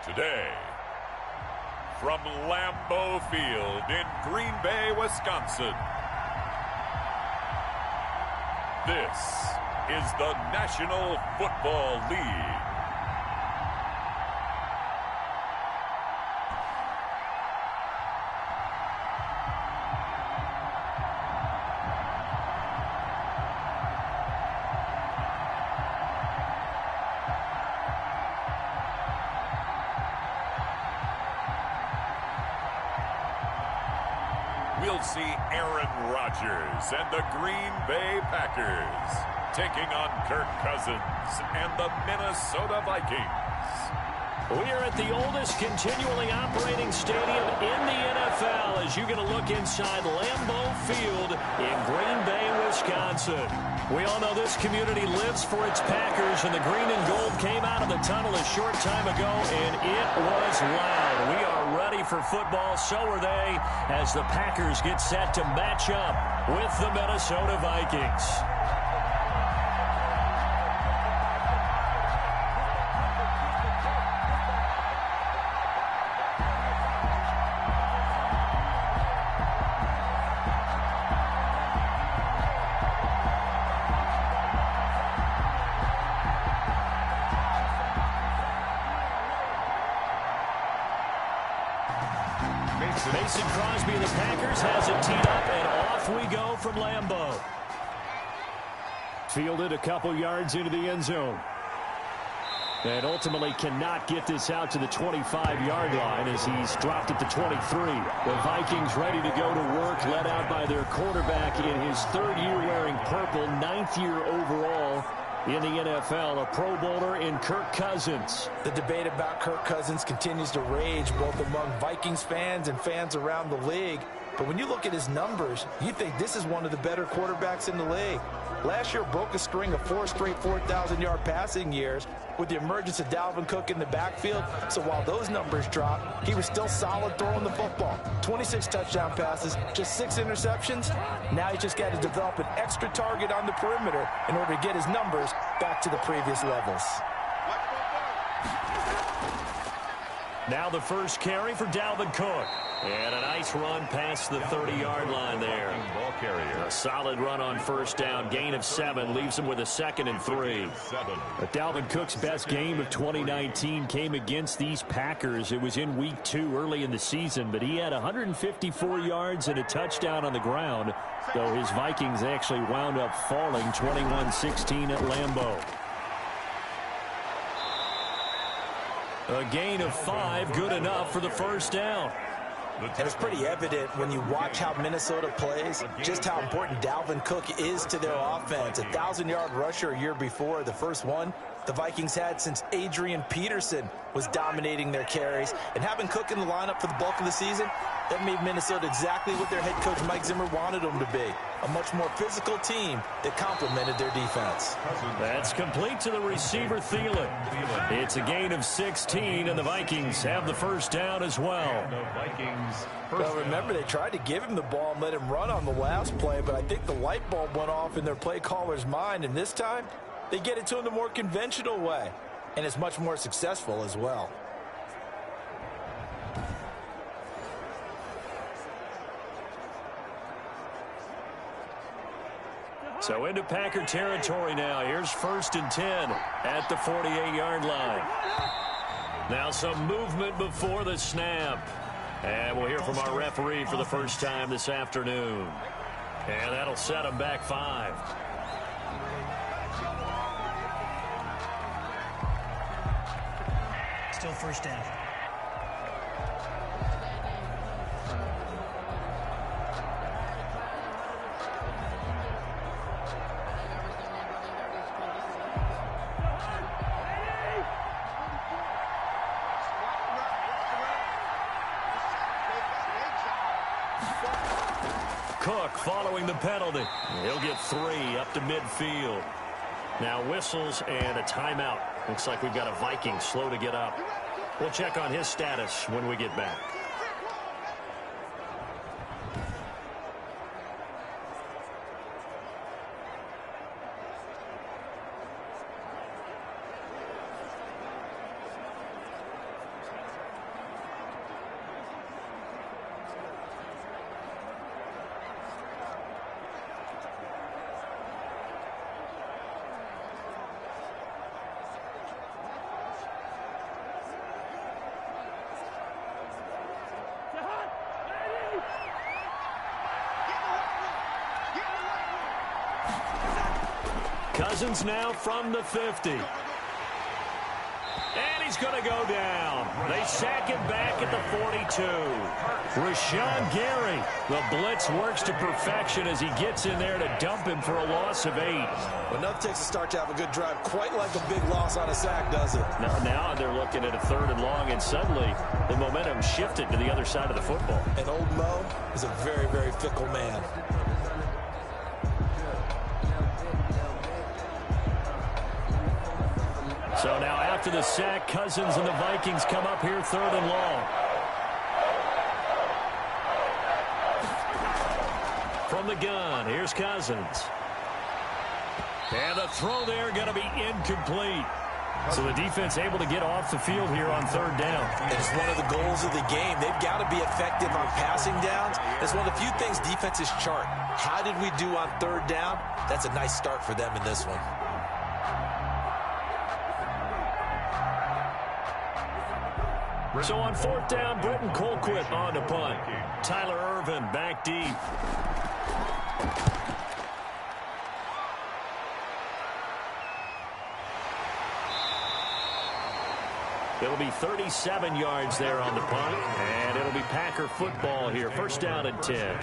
Today, from Lambeau Field in Green Bay, Wisconsin, this is the National Football League. We'll see Aaron Rodgers and the Green Bay Packers taking on Kirk Cousins and the Minnesota Vikings. We are at the oldest continually operating stadium in the NFL as you get a look inside Lambeau Field in Green Bay, Wisconsin. We all know this community lives for its Packers, and the green and gold came out of the tunnel a short time ago, and it was loud. We are ready for football, so are they, as the Packers get set to match up with the Minnesota Vikings. Mason Crosby of the Packers has it teed up, and off we go from Lambeau. Fielded a couple yards into the end zone. And ultimately cannot get this out to the 25-yard line as he's dropped at the 23. The Vikings ready to go to work, led out by their quarterback in his third year wearing purple, ninth year overall in the NFL, a Pro Bowler in Kirk Cousins. The debate about Kirk Cousins continues to rage both among Vikings fans and fans around the league. But when you look at his numbers, you think this is one of the better quarterbacks in the league. Last year broke a string of 4 straight 4,000-yard passing years with the emergence of Dalvin Cook in the backfield. So while those numbers dropped, he was still solid throwing the football. 26 touchdown passes, just 6 interceptions. Now he's just got to develop an extra target on the perimeter in order to get his numbers back to the previous levels. Now the first carry for Dalvin Cook. And a nice run past the 30-yard line there. A solid run on first down. Gain of 7 leaves him with a 2nd and 3. But Dalvin Cook's best game of 2019 came against these Packers. It was in week 2 early in the season, but he had 154 yards and a touchdown on the ground, though his Vikings actually wound up falling 21-16 at Lambeau. A gain of 5, good enough for the first down. And it's pretty evident when you watch how Minnesota plays, just how important Dalvin Cook is to their offense. A 1,000-yard rusher a year before, the first one the Vikings had since Adrian Peterson was dominating their carries. And having Cook in the lineup for the bulk of the season, that made Minnesota exactly what their head coach Mike Zimmer wanted them to be. A much more physical team that complemented their defense. That's complete to the receiver, Thielen. It's a gain of 16, and the Vikings have the first down as well. Well, remember, they tried to give him the ball and let him run on the last play, but I think the light bulb went off in their play caller's mind, and this time they get it to him the more conventional way, and it's much more successful as well. So into Packer territory now. Here's 1st and 10 at the 48-yard line. Now some movement before the snap. And we'll hear from our referee for the first time this afternoon. And that'll set him back 5. Still first down. Cook following the penalty. He'll get 3 up to midfield. Now whistles and a timeout. Looks like we've got a Viking slow to get up. We'll check on his status when we get back. Cousins now from the 50. And he's going to go down. They sack him back at the 42. Rashawn Gary. The blitz works to perfection as he gets in there to dump him for a loss of 8. Well, nothing takes a start to have a good drive quite like a big loss on a sack, does it? Now they're looking at a 3rd and long, and suddenly the momentum shifted to the other side of the football. And old Mo is a very, very fickle man. So now after the sack, Cousins and the Vikings come up here 3rd and long. From the gun, here's Cousins. And the throw there going to be incomplete. So the defense able to get off the field here on 3rd down. It's one of the goals of the game. They've got to be effective on passing downs. It's one of the few things defenses chart. How did we do on 3rd down? That's a nice start for them in this one. So on 4th down, Britton Colquitt on to punt. Tyler Irvin back deep. It'll be 37 yards there on the punt, and it'll be Packer football here. 1st down and 10.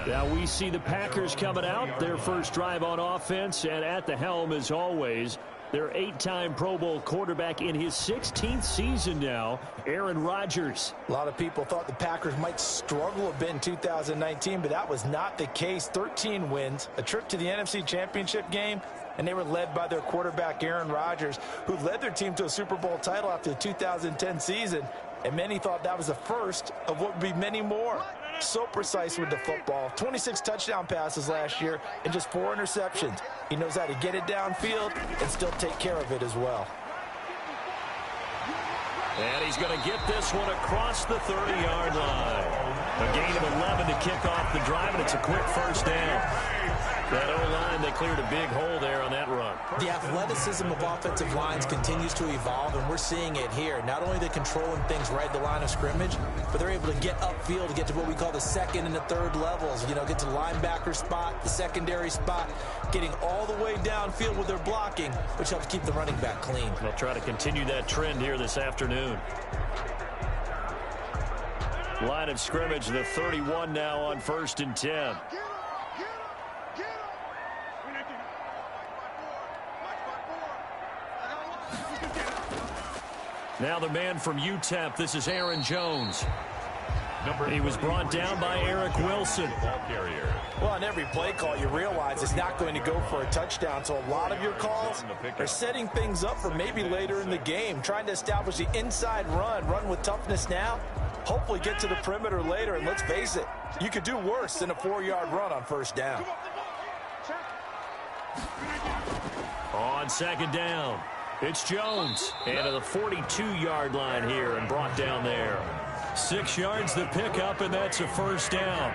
Now we see the Packers coming out, their first drive on offense, and at the helm as always, their 8-time Pro Bowl quarterback in his 16th season now, Aaron Rodgers. A lot of people thought the Packers might struggle a bit in 2019, but that was not the case. 13 wins, a trip to the NFC Championship game, and they were led by their quarterback, Aaron Rodgers, who led their team to a Super Bowl title after the 2010 season, and many thought that was the first of what would be many more. So precise with the football. 26 touchdown passes last year and just 4 interceptions. He knows how to get it downfield and still take care of it as well. And he's going to get this one across the 30-yard line. A gain of 11 to kick off the drive, and it's a quick 1st down. That O-line, they cleared a big hole there on that run. The athleticism of offensive lines continues to evolve, and we're seeing it here. Not only are they controlling things right at the line of scrimmage, but they're able to get upfield to get to what we call the 2nd and the 3rd levels. You know, get to the linebacker spot, the secondary spot, getting all the way downfield with their blocking, which helps keep the running back clean. They'll try to continue that trend here this afternoon. Line of scrimmage, the 31 now on 1st and 10. Now the man from UTEP, this is Aaron Jones. He was brought down by Eric Wilson. Well, on every play call, you realize it's not going to go for a touchdown, so a lot of your calls are setting things up for maybe later in the game, trying to establish the inside run with toughness now, hopefully get to the perimeter later, and let's face it, you could do worse than a 4-yard run on 1st down. On 2nd down, it's Jones, and to the 42-yard line here and brought down there. 6 yards the pickup, and that's a 1st down.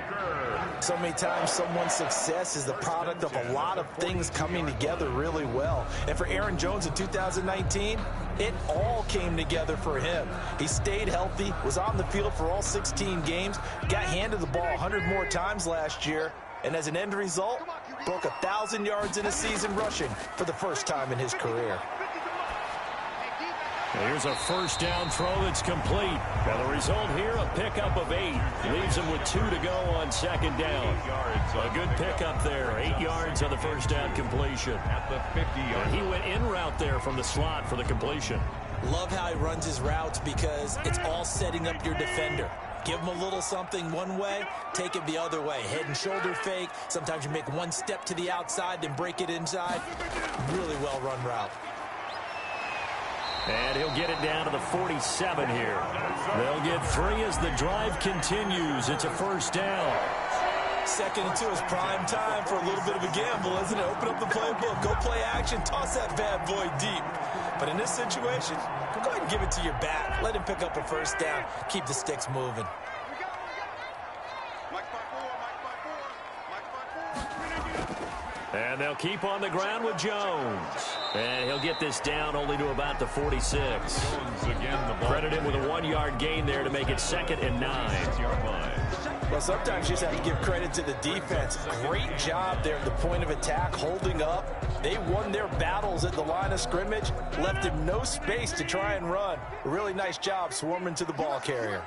So many times someone's success is the product of a lot of things coming together really well. And for Aaron Jones in 2019, it all came together for him. He stayed healthy, was on the field for all 16 games, got handed the ball 100 more times last year, and as an end result, broke 1,000 yards in a season rushing for the first time in his career. Here's a 1st down throw that's complete. Now the result here, a pickup of 8. Leaves him with 2 to go on 2nd down. A good pickup there. 8 yards on the 1st down completion. At the 50-yard. He went in route there from the slot for the completion. Love how he runs his routes because it's all setting up your defender. Give him a little something one way, take it the other way. Head and shoulder fake. Sometimes you make one step to the outside, then break it inside. Really well-run route. And he'll get it down to the 47 here. They'll get 3 as the drive continues. It's a 1st down. 2nd and 2 is prime time for a little bit of a gamble, isn't it? Open up the playbook, go play action, toss that bad boy deep. But in this situation, go ahead and give it to your back. Let him pick up a 1st down. Keep the sticks moving. And they'll keep on the ground with Jones. And he'll get this down only to about the 46. Credit him with a 1-yard gain there to make it 2nd and 9. Well, sometimes you just have to give credit to the defense. Great job there at the point of attack, holding up. They won their battles at the line of scrimmage, left him no space to try and run. A really nice job swarming to the ball carrier.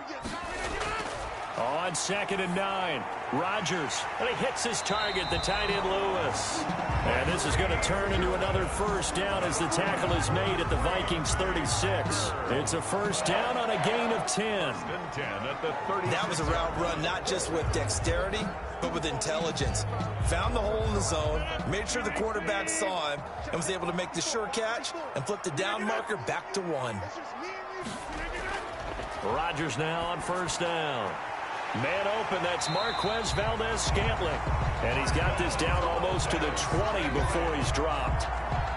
On 2nd and 9, Rodgers, and he hits his target, the tight end Lewis. And this is going to turn into another first down as the tackle is made at the Vikings 36. It's a first down on a gain of 10. That was a route run not just with dexterity, but with intelligence. Found the hole in the zone, made sure the quarterback saw him, and was able to make the sure catch and flip the down marker back to 1. Rodgers now on first down. Man open, that's Marquez Valdez-Scantling. And he's got this down almost to the 20 before he's dropped.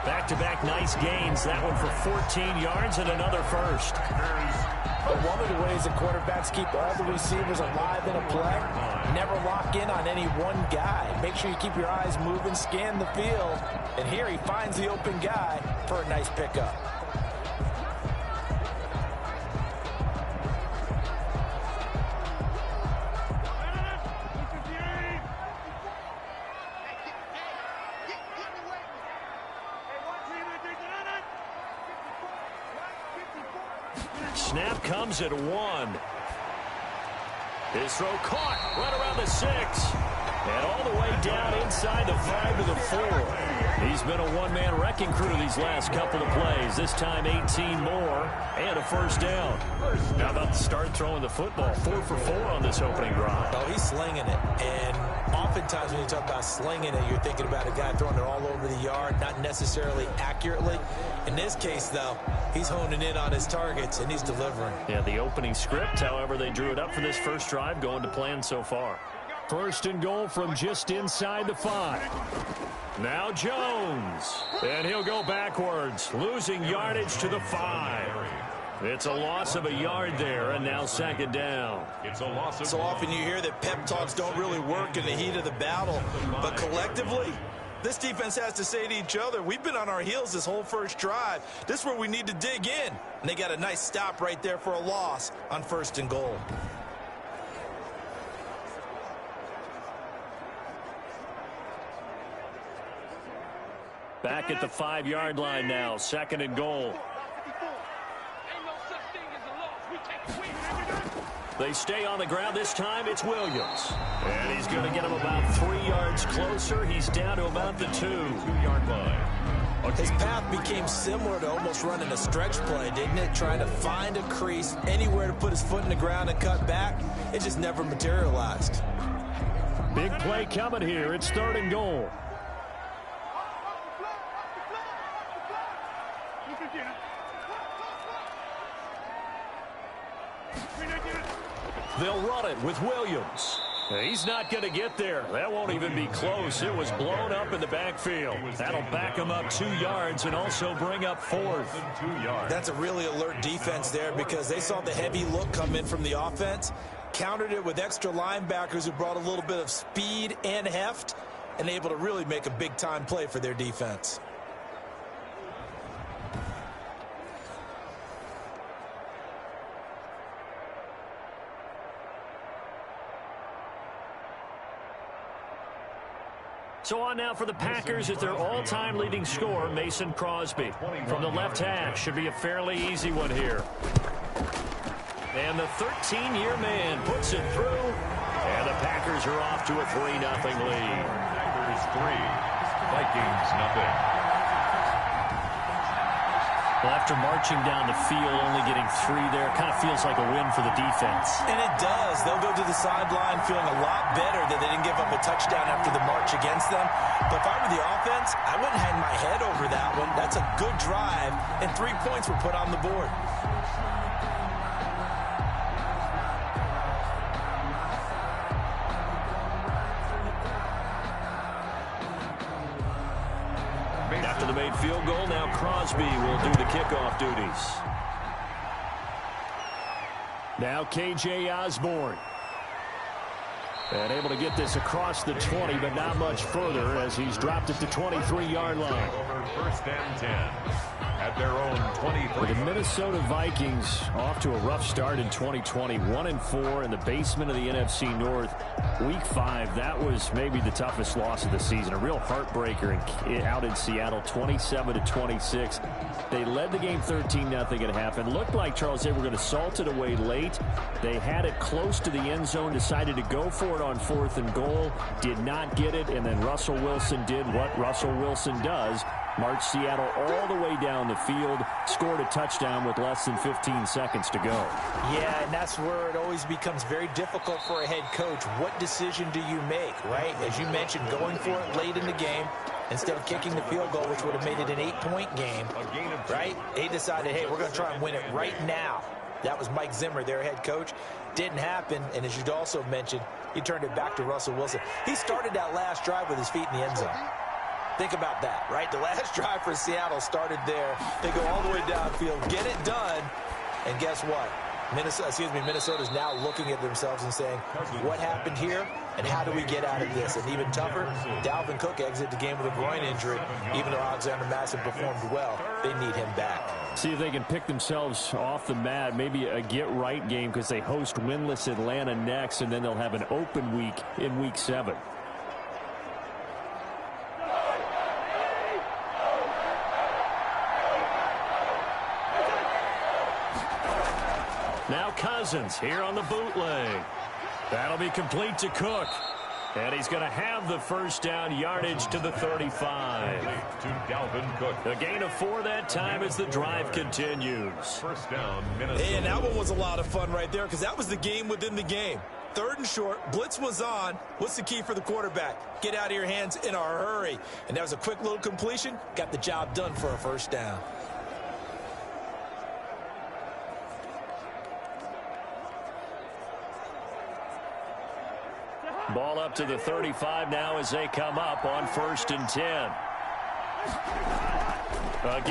Back-to-back nice gains, that one for 14 yards and another first. But one of the ways the quarterbacks keep all the receivers alive in a play, never lock in on any one guy. Make sure you keep your eyes moving, scan the field. And here he finds the open guy for a nice pickup. Snap comes at 1. His throw caught right around the 6. And all the way down inside the 5 to the 4. He's been a one-man wrecking crew these last couple of plays. This time 18 more and a first down. Now about to start throwing the football. 4 for 4 on this opening drive. Oh, he's slinging it. And oftentimes when you talk about slinging it, you're thinking about a guy throwing it all over the yard, not necessarily accurately. In this case, though, he's honing in on his targets, and he's delivering. Yeah, the opening script, however, they drew it up for this first drive, going to plan so far. First and goal from just inside the 5. Now Jones. And he'll go backwards, losing yardage to the 5. It's a loss of a yard there, and now 2nd down. It's a loss of So often you hear that pep talks don't really work in the heat of the battle, but collectively, this defense has to say to each other, we've been on our heels this whole first drive. This is where we need to dig in. And they got a nice stop right there for a loss on 1st and goal. Back at the 5-yard line now, 2nd and goal. They stay on the ground. This time it's Williams. And he's going to get him about 3 yards closer. He's down to about the 2-yard line. His path became similar to almost running a stretch play, didn't it? Trying to find a crease, anywhere to put his foot in the ground and cut back. It just never materialized. Big play coming here. It's 3rd and goal. They'll run it with Williams. He's not going to get there. That won't even be close. It was blown up in the backfield. That'll back him up 2 yards and also bring up 4th. That's a really alert defense there because they saw the heavy look come in from the offense, countered it with extra linebackers who brought a little bit of speed and heft, and able to really make a big-time play for their defense. So on now for the Packers at their all-time leading scorer, Mason Crosby. From the left hash, should be a fairly easy one here. And the 13-year man puts it through. And the Packers are off to a 3-0 lead. Packers 3, Vikings nothing. Well, after marching down the field, only getting 3 there, kind of feels like a win for the defense. And it does. They'll go to the sideline feeling a lot better that they didn't give up a touchdown after the march against them. But if I were the offense, I wouldn't hang my head over that one. That's a good drive, and 3 points were put on the board. After the made field goal, now Crosby will do the kickoff duties. Now KJ Osborne. And able to get this across the 20, but not much further as he's dropped it to 23-yard line. Over 1st and 10 at their own 23. The Minnesota Vikings off to a rough start in 2020, 1-4 in the basement of the NFC North. Week 5, that was maybe the toughest loss of the season. A real heartbreaker out in Seattle, 27-26. They led the game 13-0 at half and looked like, Charles, they were going to salt it away late. They had it close to the end zone, decided to go for it on 4th and goal, did not get it, and then Russell Wilson did what Russell Wilson does. Marched Seattle all the way down the field, scored a touchdown with less than 15 seconds to go. Yeah, and that's where it always becomes very difficult for a head coach. What decision do you make, right? As you mentioned, going for it late in the game instead of kicking the field goal, which would have made it an 8-point game, right? They decided, hey, we're going to try and win it right now. That was Mike Zimmer, their head coach. Didn't happen, and as you also mentioned, he turned it back to Russell Wilson. He started that last drive with his feet in the end zone. Think about that, right? The last drive for Seattle started there. They go all the way downfield, get it done, and guess what? Minnesota's now looking at themselves and saying, what happened here, and how do we get out of this? And even tougher, Dalvin Cook exited the game with a groin injury. Even though Alexander Madison performed well, they need him back. See if they can pick themselves off the mat, maybe a get-right game because they host winless Atlanta next, and then they'll have an open week in Week 7. Now Cousins here on the bootleg. That'll be complete to Cook. And he's going to have the first down, yardage to the 35. To Dalvin Cook. A gain of 4 that time as the drive continues. First down, Minnesota. And that one was a lot of fun right there because that was the game within the game. 3rd and short, blitz was on. What's the key for the quarterback? Get out of your hands in a hurry. And that was a quick little completion. Got the job done for a first down. Ball up to the 35 now as they come up on 1st and 10.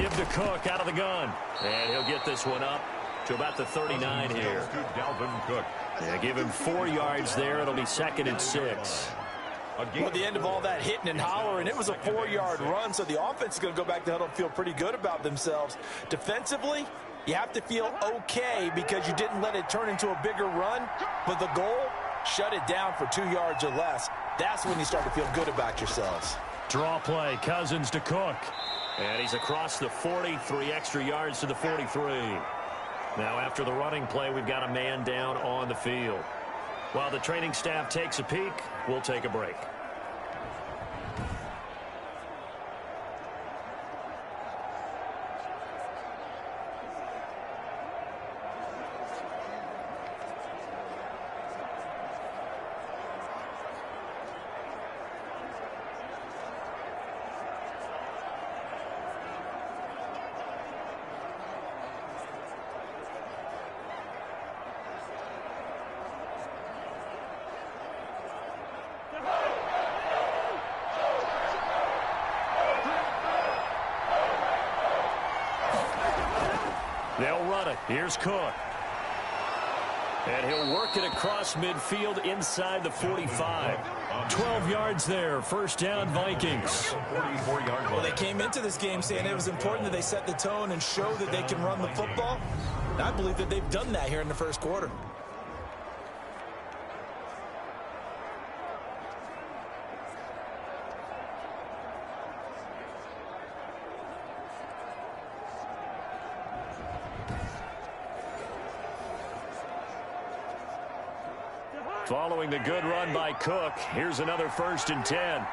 Give to Cook out of the gun. And he'll get this one up to about the 39 here. To Dalvin Cook. Yeah, give him 4 yards there. It'll be 2nd and 6. Well, at the end of all that hitting and hollering, it was a 4-yard run, so the offense is going to go back to huddle and feel pretty good about themselves. Defensively, you have to feel okay because you didn't let it turn into a bigger run, but the goal, shut it down for 2 yards or less. That's when you start to feel good about yourselves. Draw play, Cousins to Cook. And he's across the 40, 3 extra yards to the 43. Now after the running play, we've got a man down on the field. While the training staff takes a peek, we'll take a break. They'll run it. Here's Cook. And he'll work it across midfield inside the 45. 12 yards there. First down, Vikings. Well, they came into this game saying it was important that they set the tone and show that they can run the football. And I believe that they've done that here in the first quarter. Following the good run by Cook, here's another 1st and 10.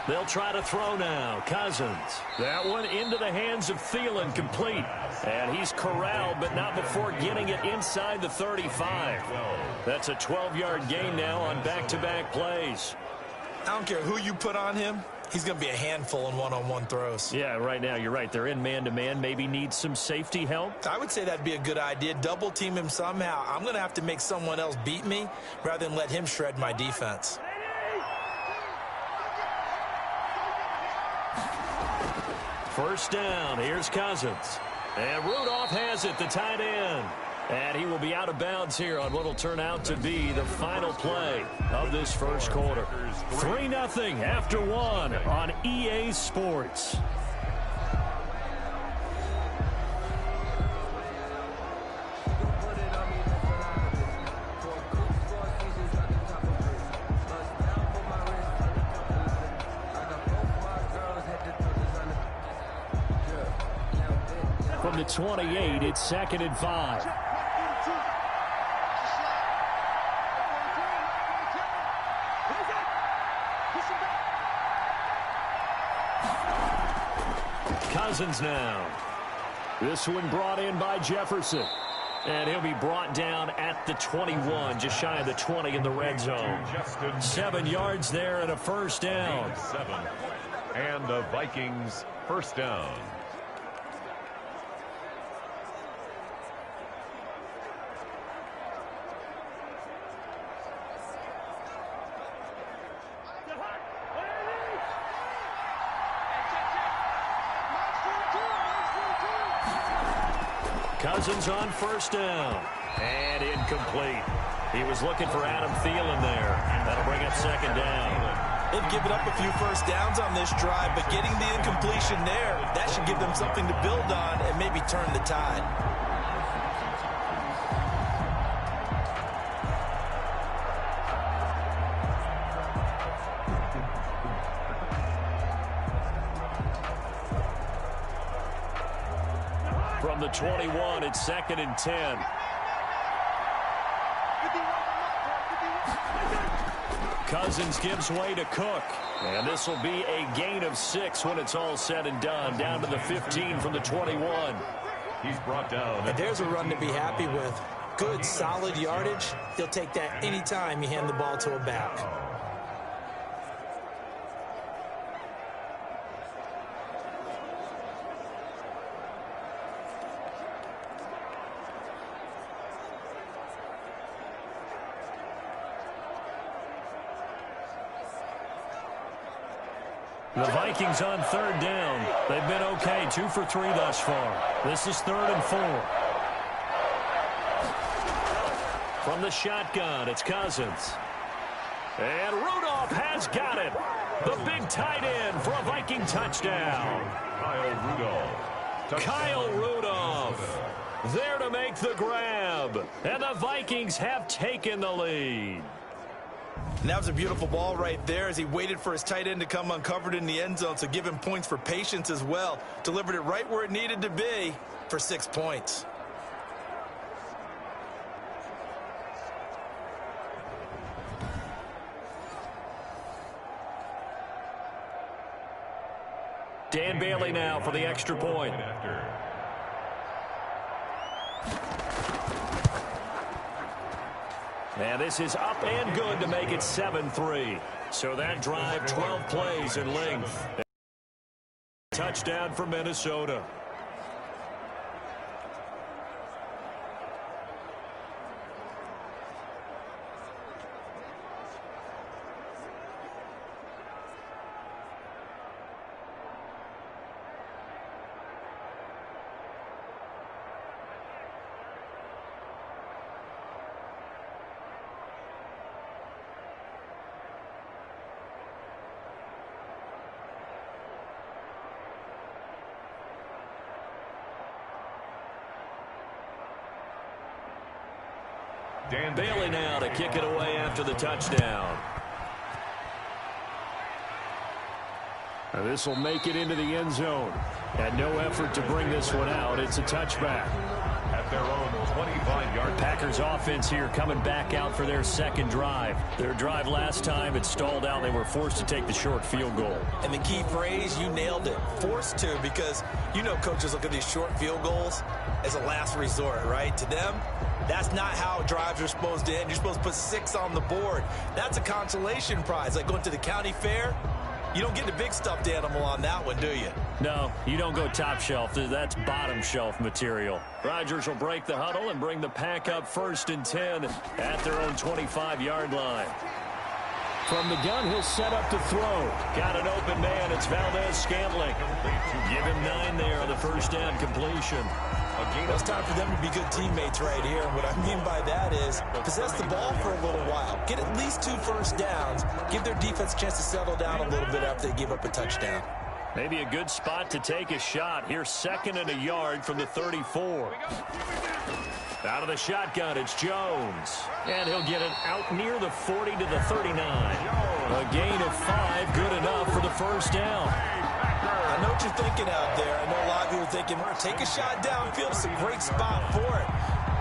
They'll try to throw now. Cousins. That one into the hands of Thielen, complete. And he's corralled, but not before getting it inside the 35. That's a 12-yard gain now on back-to-back plays. I don't care who you put on him. He's going to be a handful in one-on-one throws. Yeah, right now, you're right. They're in man-to-man. Maybe need some safety help. I would say that'd be a good idea. Double team him somehow. I'm going to have to make someone else beat me rather than let him shred my defense. First down. Here's Cousins. And Rudolph has it, the tight end. And he will be out of bounds here on what will turn out to be the final play of this first quarter. 3-0 after one on EA Sports. From the 28, it's 2nd and 5. Cousins now. This one brought in by Jefferson. And he'll be brought down at the 21, just shy of the 20 in the red zone. 7 yards there and a first down. 7. And the Vikings first down. Cousins on first down. And incomplete. He was looking for Adam Thielen there. That'll bring up 2nd down. They've given up a few first downs on this drive, but getting the incompletion there, that should give them something to build on and maybe turn the tide. From the 21, it's 2nd and 10. Cousins gives way to Cook. And this will be a gain of 6 when it's all said and done. Down to the 15 from the 21. He's brought down. And there's a run to be happy with. Good, solid yardage. He'll take that anytime you hand the ball to a back. The Vikings on 3rd down. They've been okay, 2 for 3 thus far. This is 3rd and 4. From the shotgun, it's Cousins. And Rudolph has got it. The big tight end for a Viking touchdown. Kyle Rudolph there to make the grab. And the Vikings have taken the lead. And that was a beautiful ball right there as he waited for his tight end to come uncovered in the end zone, so give him points for patience as well. Delivered it right where it needed to be for 6 points. Dan Bailey now for the extra point. And this is up and good to make it 7-3. So that drive, 12 plays in length. Touchdown for Minnesota. Bailey now to kick it away after the touchdown. And this will make it into the end zone. Had no effort to bring this one out. It's a touchback. At their own 25-yard. Packers offense here coming back out for their second drive. Their drive last time, it stalled out. They were forced to take the short field goal. And the key phrase, you nailed it. Forced to, because you know coaches look at these short field goals as a last resort, right? To them, that's not how drives are supposed to end. You're supposed to put 6 on the board. That's a consolation prize. Like going to the county fair, you don't get the big stuffed animal on that one, do you? No, you don't go top shelf. That's bottom shelf material. Rodgers will break the huddle and bring the pack up 1st and 10 at their own 25-yard line. From the gun, he'll set up to throw. Got an open man. It's Valdez Scantling. Give him 9 there on the first down completion. It's time for them to be good teammates right here. And what I mean by that is possess the ball for a little while. Get at least 2 first downs. Give their defense a chance to settle down a little bit after they give up a touchdown. Maybe a good spot to take a shot. Here's 2nd and a yard from the 34. Out of the shotgun, it's Jones. And he'll get it out near the 40 to the 39. A gain of 5, good enough for the first down. I know what you're thinking out there. I know a lot of you are thinking, take a shot downfield. It's a great spot for it.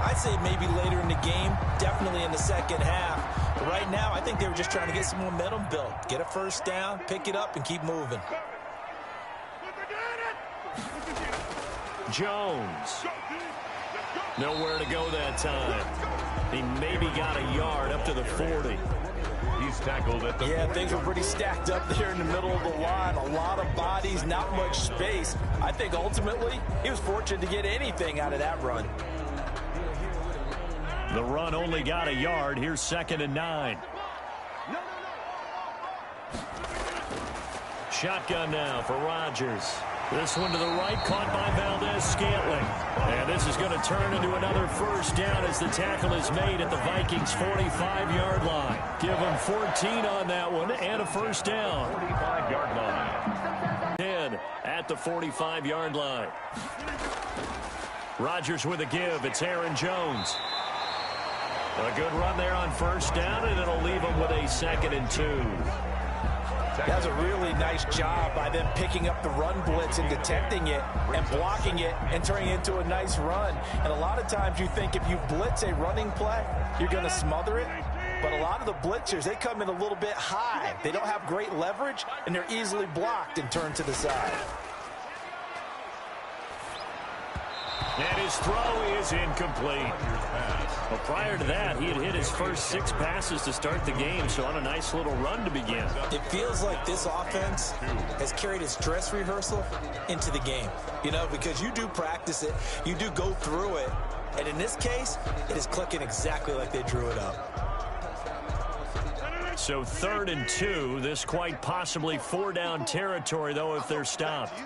I'd say maybe later in the game, definitely in the second half. But right now, I think they were just trying to get some momentum built. Get a first down, pick it up, and keep moving. Jones. Nowhere to go that time. He maybe got a yard up to the 40. He's tackled at the things were pretty stacked up there in the middle of the line. A lot of bodies, not much space. I think ultimately he was fortunate to get anything out of that run. The run only got a yard. Here's 2nd and 9. Shotgun now for Rodgers. This one to the right, caught by Valdez-Scantling. And this is going to turn into another first down as the tackle is made at the Vikings' 45-yard line. Give them 14 on that one and a first down. 45-yard line. 10 at the 45-yard line. Rodgers with a give. It's Aaron Jones. A good run there on first down, and it'll leave him with a 2nd and 2. That's a really nice job by them picking up the run blitz and detecting it and blocking it and turning it into a nice run. And a lot of times you think if you blitz a running play, you're going to smother it. But a lot of the blitzers, they come in a little bit high. They don't have great leverage, and they're easily blocked and turned to the side. And his throw is incomplete. Well, prior to that, he had hit his first 6 passes to start the game, so on a nice little run to begin. It feels like this offense has carried its dress rehearsal into the game, because you do practice it, you do go through it, and in this case, it is clicking exactly like they drew it up. So 3rd and 2, this quite possibly 4-down territory, though, if they're stopped.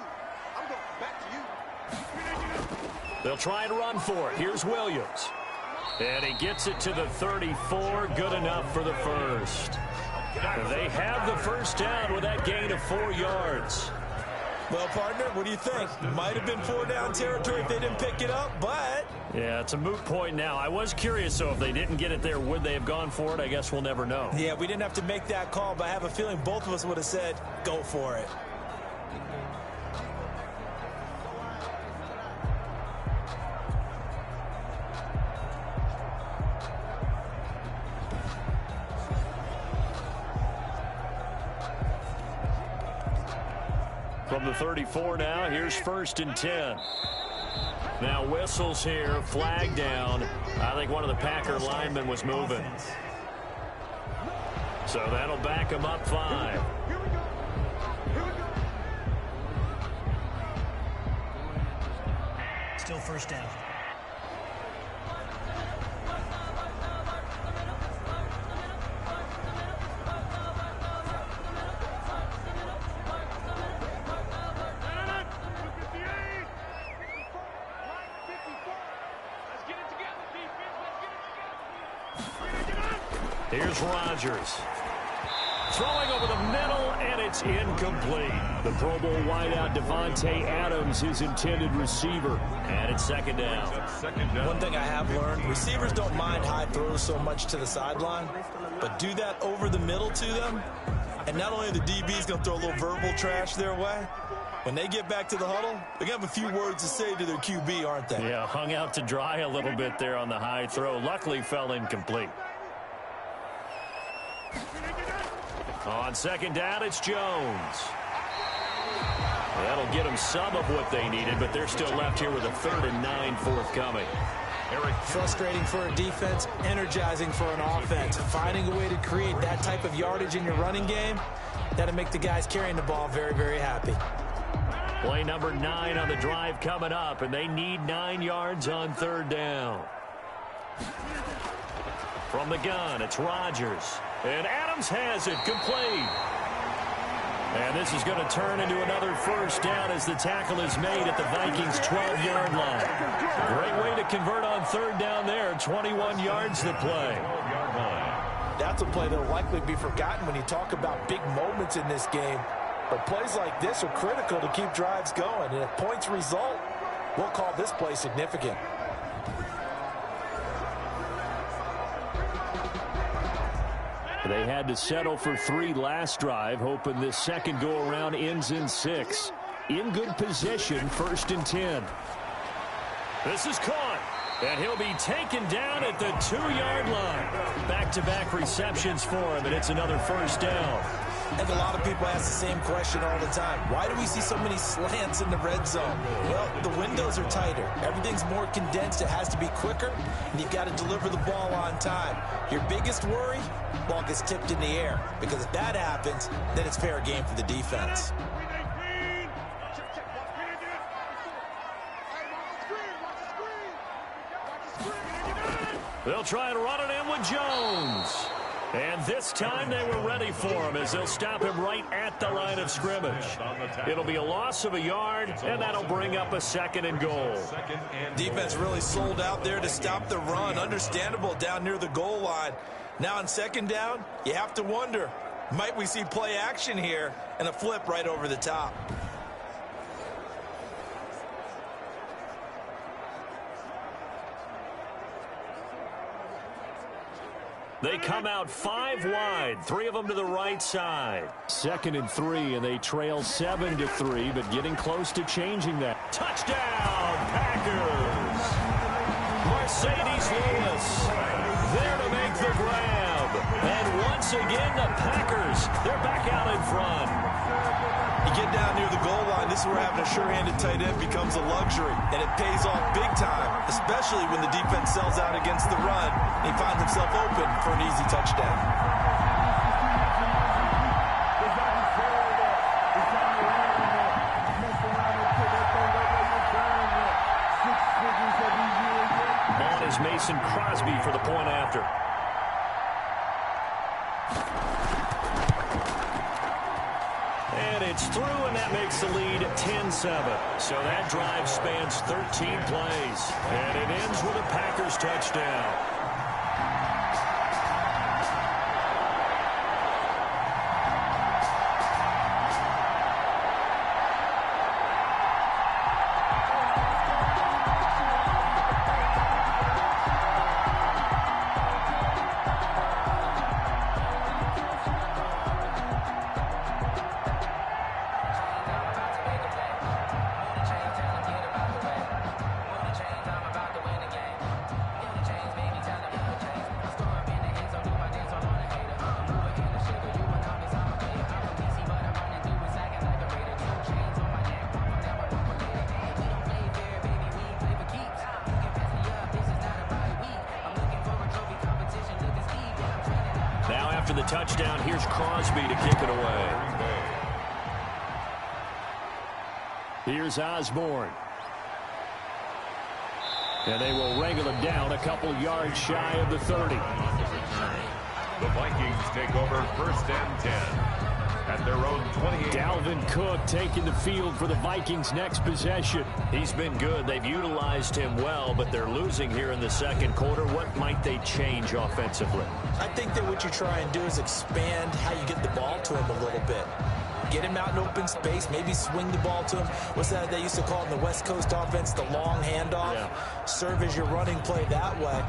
They'll try and run for it. Here's Williams. And he gets it to the 34. Good enough for the first. They have the first down with that gain of 4 yards. Well, partner, what do you think? Might have been 4-down territory if they didn't pick it up, but... Yeah, it's a moot point now. I was curious, so if they didn't get it there, would they have gone for it? I guess we'll never know. Yeah, we didn't have to make that call, but I have a feeling both of us would have said, go for it. From the 34 now, here's 1st and 10. Now whistles here, flag down. I think one of the Packer linemen was moving. So that'll back him up 5. Still first down. Here's Rodgers. Throwing over the middle, and it's incomplete. The Pro Bowl wideout Devontae Adams, his intended receiver. And it's 2nd down. One thing I have learned, receivers don't mind high throws so much to the sideline, but do that over the middle to them, and not only are the DBs going to throw a little verbal trash their way, when they get back to the huddle, they're going to have a few words to say to their QB, aren't they? Yeah, hung out to dry a little bit there on the high throw. Luckily fell incomplete. On 2nd down, it's Jones. That'll get them some of what they needed, but they're still left here with a 3rd and 9 forthcoming. Frustrating for a defense, energizing for an offense. Finding a way to create that type of yardage in your running game, that'll make the guys carrying the ball very, very happy. Play number 9 on the drive coming up, and they need 9 yards on 3rd down. From the gun, it's Rodgers. And Adams has it complete. And this is going to turn into another first down as the tackle is made at the Vikings' 12-yard line. Great way to convert on third down there. 21 yards to play. That's a play that will likely be forgotten when you talk about big moments in this game. But plays like this are critical to keep drives going. And if points result, we'll call this play significant. They had to settle for 3 last drive, hoping this second go-around ends in 6. In good position, 1st and 10. This is caught, and he'll be taken down at the 2-yard line. Back-to-back receptions for him, and it's another first down. And a lot of people ask the same question all the time. Why do we see so many slants in the red zone? Well, the windows are tighter. Everything's more condensed. It has to be quicker, and you've got to deliver the ball on time. Your biggest worry? Ball gets tipped in the air. Because if that happens, then it's fair game for the defense. They'll try and run it in with Jones. And this time they were ready for him as they'll stop him right at the line of scrimmage. It'll be a loss of a yard, and that'll bring up a 2nd and goal. Defense really sold out there to stop the run. Understandable down near the goal line. Now on 2nd down, you have to wonder, might we see play action here and a flip right over the top? They come out 5 wide, 3 of them to the right side. 2nd and 3, and they trail 7-3, but getting close to changing that. Touchdown, Packers! Mercedes Lewis there to make the grab. And once again, the Packers, they're back out in front. You get down near the goal line, this is where having a sure-handed tight end becomes a luxury, and it pays off big time, especially when the defense sells out against the run, and he finds himself open for an easy touchdown. On is Mason Crosby for the point after. And it's through, and that makes the lead 10-7. So that drive spans 13 plays. And it ends with a Packers touchdown. After the touchdown, here's Crosby to kick it away. Here's Osborne. And they will wrangle him down a couple yards shy of the 30. The Vikings take over 1st and 10 at their own 28. Dalvin Cook taking the field for the Vikings' next possession. He's been good. They've utilized him well, but they're losing here in the second quarter. What might they change offensively? I think that what you try and do is expand how you get the ball to him a little bit. Get him out in open space, maybe swing the ball to him. What's that they used to call in the West Coast offense, the long handoff? Yeah. Serve as your running play that way,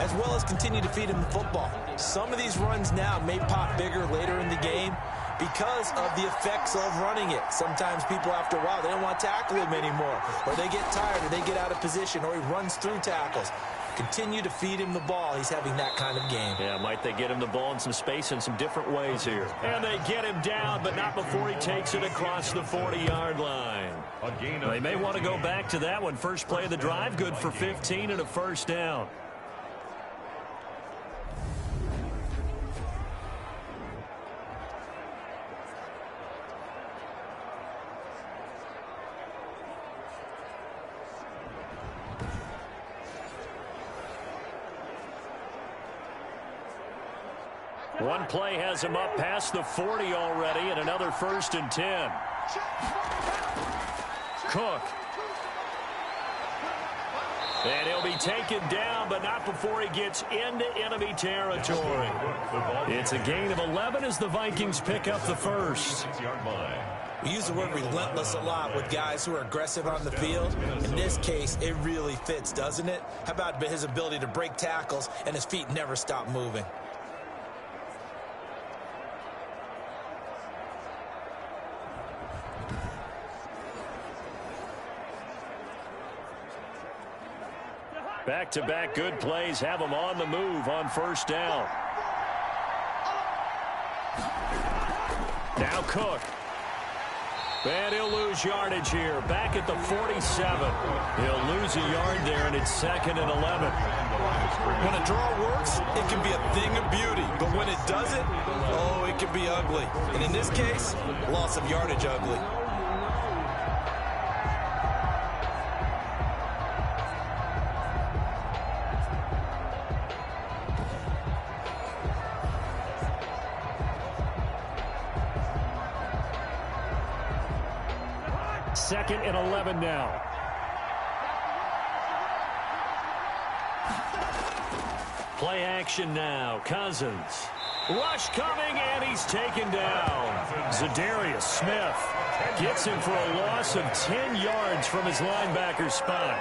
as well as continue to feed him the football. Some of these runs now may pop bigger later in the game because of the effects of running it. Sometimes people, after a while, they don't want to tackle him anymore, or they get tired, or they get out of position, or he runs through tackles. Continue to feed him the ball. He's having that kind of game. Yeah, might they get him the ball in some space in some different ways here. And they get him down, but not before he takes it across the 40-yard line. They may want to go back to that one. First play of the drive, good for 15 and a first down. One play has him up past the 40 already, and another 1st and 10. Cook. And he'll be taken down, but not before he gets into enemy territory. It's a gain of 11 as the Vikings pick up the first. We use the word relentless a lot with guys who are aggressive on the field. In this case, it really fits, doesn't it? How about his ability to break tackles and his feet never stop moving? Back-to-back good plays have him on the move on 1st down. Now Cook. And he'll lose yardage here. Back at the 47. He'll lose a yard there, and it's 2nd and 11. When a draw works, it can be a thing of beauty. But when it doesn't, oh, it can be ugly. And in this case, loss of yardage ugly. Second and 11 now. Play action now. Cousins. Rush coming, and he's taken down. Zadarius Smith gets him for a loss of 10 yards from his linebacker spot.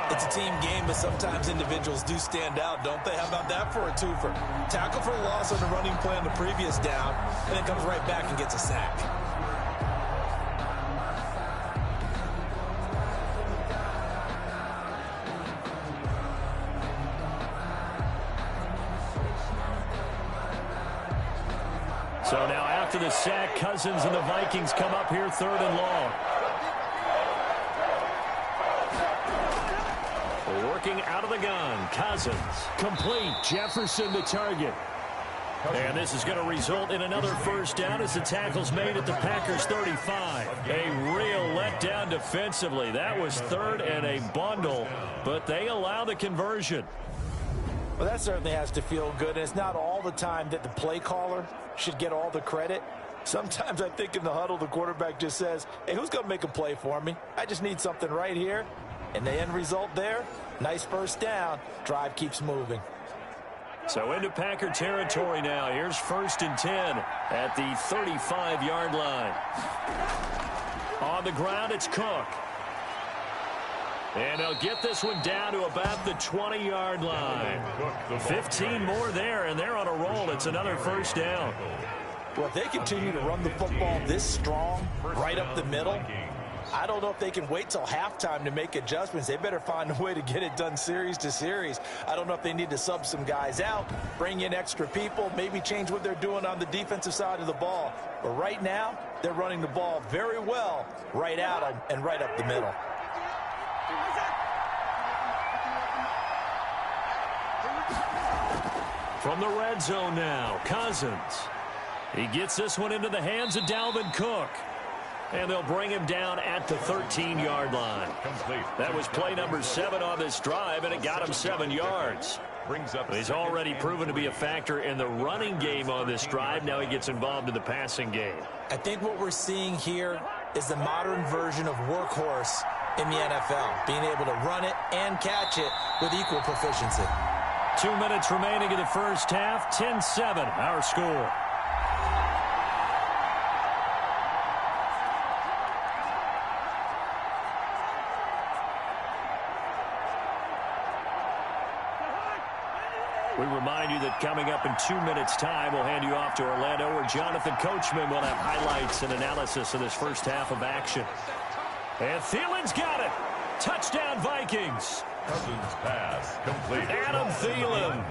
It's a team game, but sometimes individuals do stand out, don't they? How about that for a twofer? Tackle for a loss on the running play on the previous down, and then comes right back and gets a sack. So now after the sack, Cousins and the Vikings come up here 3rd and long. Working out of the gun, Cousins. Complete, Jefferson the target. And this is going to result in another 1st down as the tackle's made at the Packers 35. A real letdown defensively. That was 3rd and a bundle, but they allow the conversion. Well, that certainly has to feel good, and it's not all the time that the play caller should get all the credit. Sometimes I think in the huddle, the quarterback just says, hey, who's going to make a play for me? I just need something right here. And the end result there, nice 1st down. Drive keeps moving. So into Packer territory now. Here's 1st and 10 at the 35-yard line. On the ground, it's Cook. And they'll get this one down to about the 20-yard line. 15 more there, and they're on a roll. It's another 1st down. Well, if they continue to run the football this strong, right up the middle, I don't know if they can wait till halftime to make adjustments. They better find a way to get it done series to series. I don't know if they need to sub some guys out, bring in extra people, maybe change what they're doing on the defensive side of the ball. But right now, they're running the ball very well right at them and right up the middle. From the red zone now, Cousins. He gets this one into the hands of Dalvin Cook. And they'll bring him down at the 13-yard line. That was play number 7 on this drive, and it got him 7 yards. He's already proven to be a factor in the running game on this drive. Now he gets involved in the passing game. I think what we're seeing here is the modern version of workhorse in the NFL, being able to run it and catch it with equal proficiency. 2 minutes remaining in the first half. 10-7, our score. We remind you that coming up in 2 minutes' time, we'll hand you off to Orlando, where Jonathan Coachman will have highlights and analysis of this first half of action. And Thielen's got it. Touchdown, Vikings. Cousins pass complete. Adam Thielen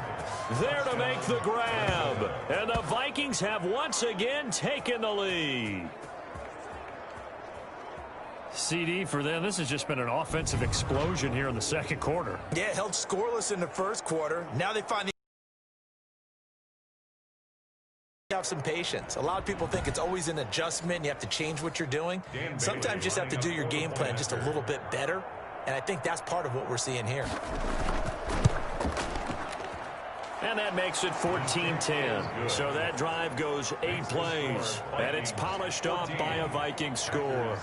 there to make the grab. And the Vikings have once again taken the lead. CD for them. This has just been an offensive explosion here in the second quarter. Yeah, held scoreless in the first quarter. Now they find have some patience. A lot of people think it's always an adjustment. You have to change what you're doing. Sometimes you just have to do your game plan just a little bit better. And I think that's part of what we're seeing here. And that makes it 14-10. So that drive goes 8 plays. And it's polished off by a Vikings score.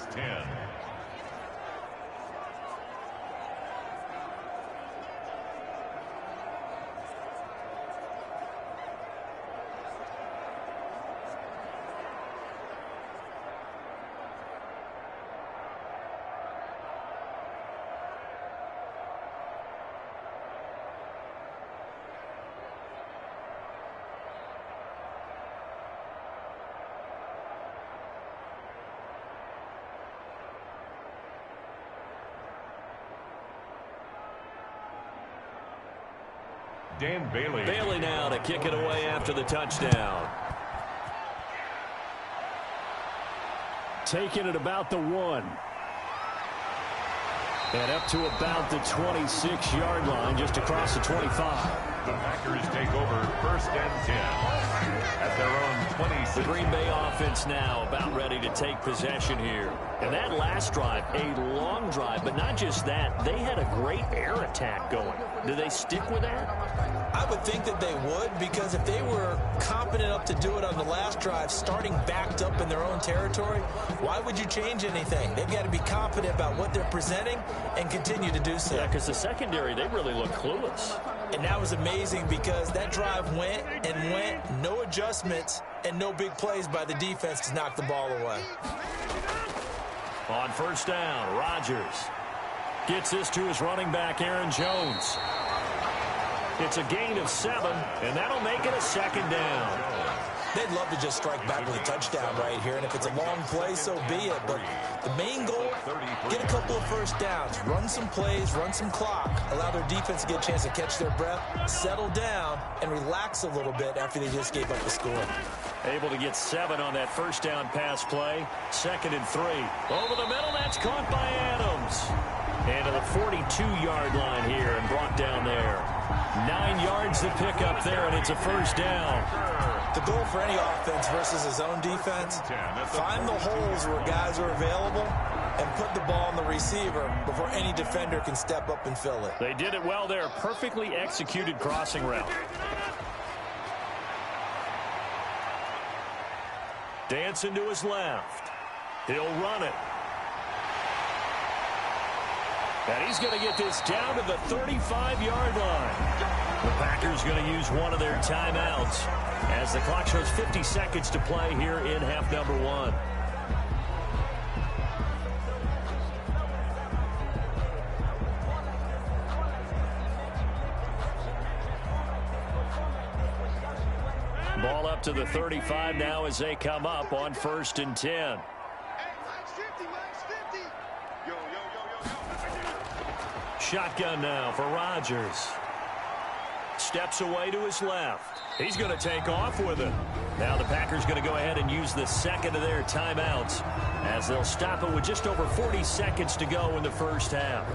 Bailey now to kick it away after the touchdown. Taking it about the 1. And up to about the 26-yard line, just across the 25. The Packers take over 1st and 10 at their own 26. The Green Bay offense now about ready to take possession here. And that last drive, a long drive, but not just that. They had a great air attack going. Do they stick with that? I would think that they would, because if they were competent enough to do it on the last drive, starting backed up in their own territory, why would you change anything? They've got to be confident about what they're presenting and continue to do so. Yeah, because the secondary, they really look clueless. And that was amazing because that drive went and went, no adjustments, and no big plays by the defense to knock the ball away. On 1st down, Rodgers gets this to his running back, Aaron Jones. It's a gain of 7, and that'll make it a 2nd down. They'd love to just strike back with a touchdown right here, and if it's a long play, so be it. But the main goal, get a couple of 1st downs, run some plays, run some clock, allow their defense to get a chance to catch their breath, settle down, and relax a little bit after they just gave up the score. Able to get 7 on that 1st down pass play. 2nd and 3. Over the middle, that's caught by Adams. And to the 42-yard line here and brought down there. 9 yards to pick up there, and it's a 1st down. The goal for any offense versus his own defense, find the holes where guys are available and put the ball on the receiver before any defender can step up and fill it. They did it well there. Perfectly executed crossing route. Dancing to his left. He'll run it. And he's going to get this down to the 35-yard line. The Packers going to use one of their timeouts as the clock shows 50 seconds to play here in half number 1. Ball up to the 35 now as they come up on 1st and 10. Shotgun now for Rodgers. Steps away to his left. He's going to take off with it. Now the Packers going to go ahead and use the 2nd of their timeouts as they'll stop it with just over 40 seconds to go in the 1st half.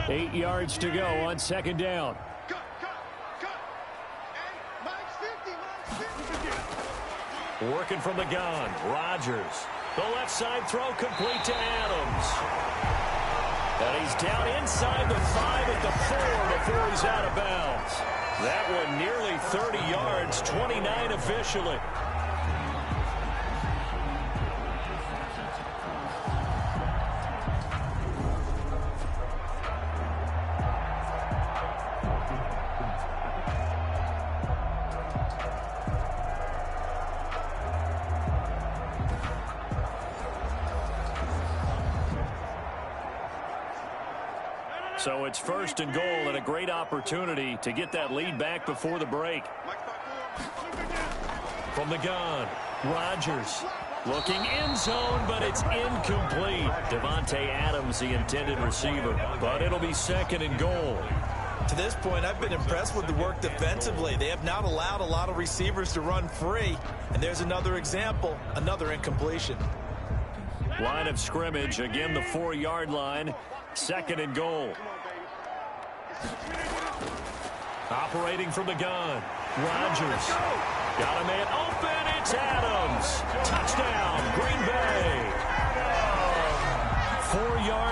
Eight yards to go on 2nd down. Working from the gun, Rodgers. The left side throw complete to Adams. And he's down inside the 5 at the 4 before he's out of bounds. That one nearly 30 yards, 29 officially. So it's 1st and goal and a great opportunity to get that lead back before the break. From the gun, Rodgers looking end zone, but it's incomplete. Davante Adams, the intended receiver, but it'll be 2nd and goal. To this point, I've been impressed with the work defensively. They have not allowed a lot of receivers to run free. And there's another example, another incompletion. Line of scrimmage, again the 4-yard line, 2nd and goal. Operating from the gun, Rodgers got a man open. It's Adams.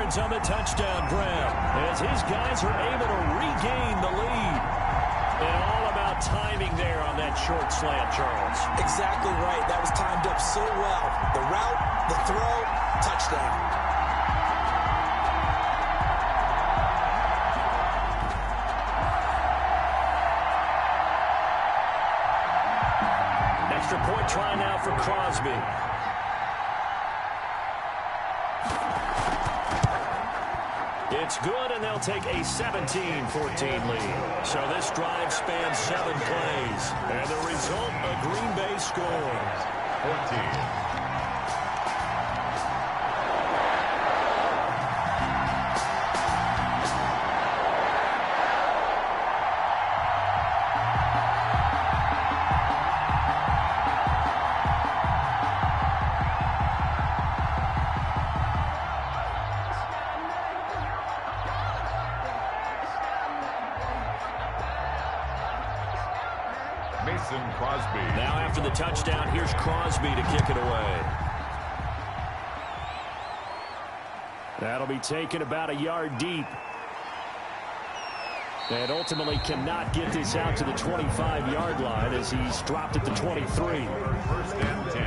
yards on the touchdown grab as his guys are able to regain the lead. And all about timing there on that short slant, Charles. Exactly right. That was timed up so well. The route, the throw, touchdown. Extra point try now for Crosby. It's good, and they'll take a 17-14 lead. So this drive spans 7 plays. And the result, a Green Bay score. 14. Crosby. Now after the touchdown, here's Crosby to kick it away. That'll be taken about a yard deep. And ultimately cannot get this out to the 25-yard line as he's dropped at the 23. First and 10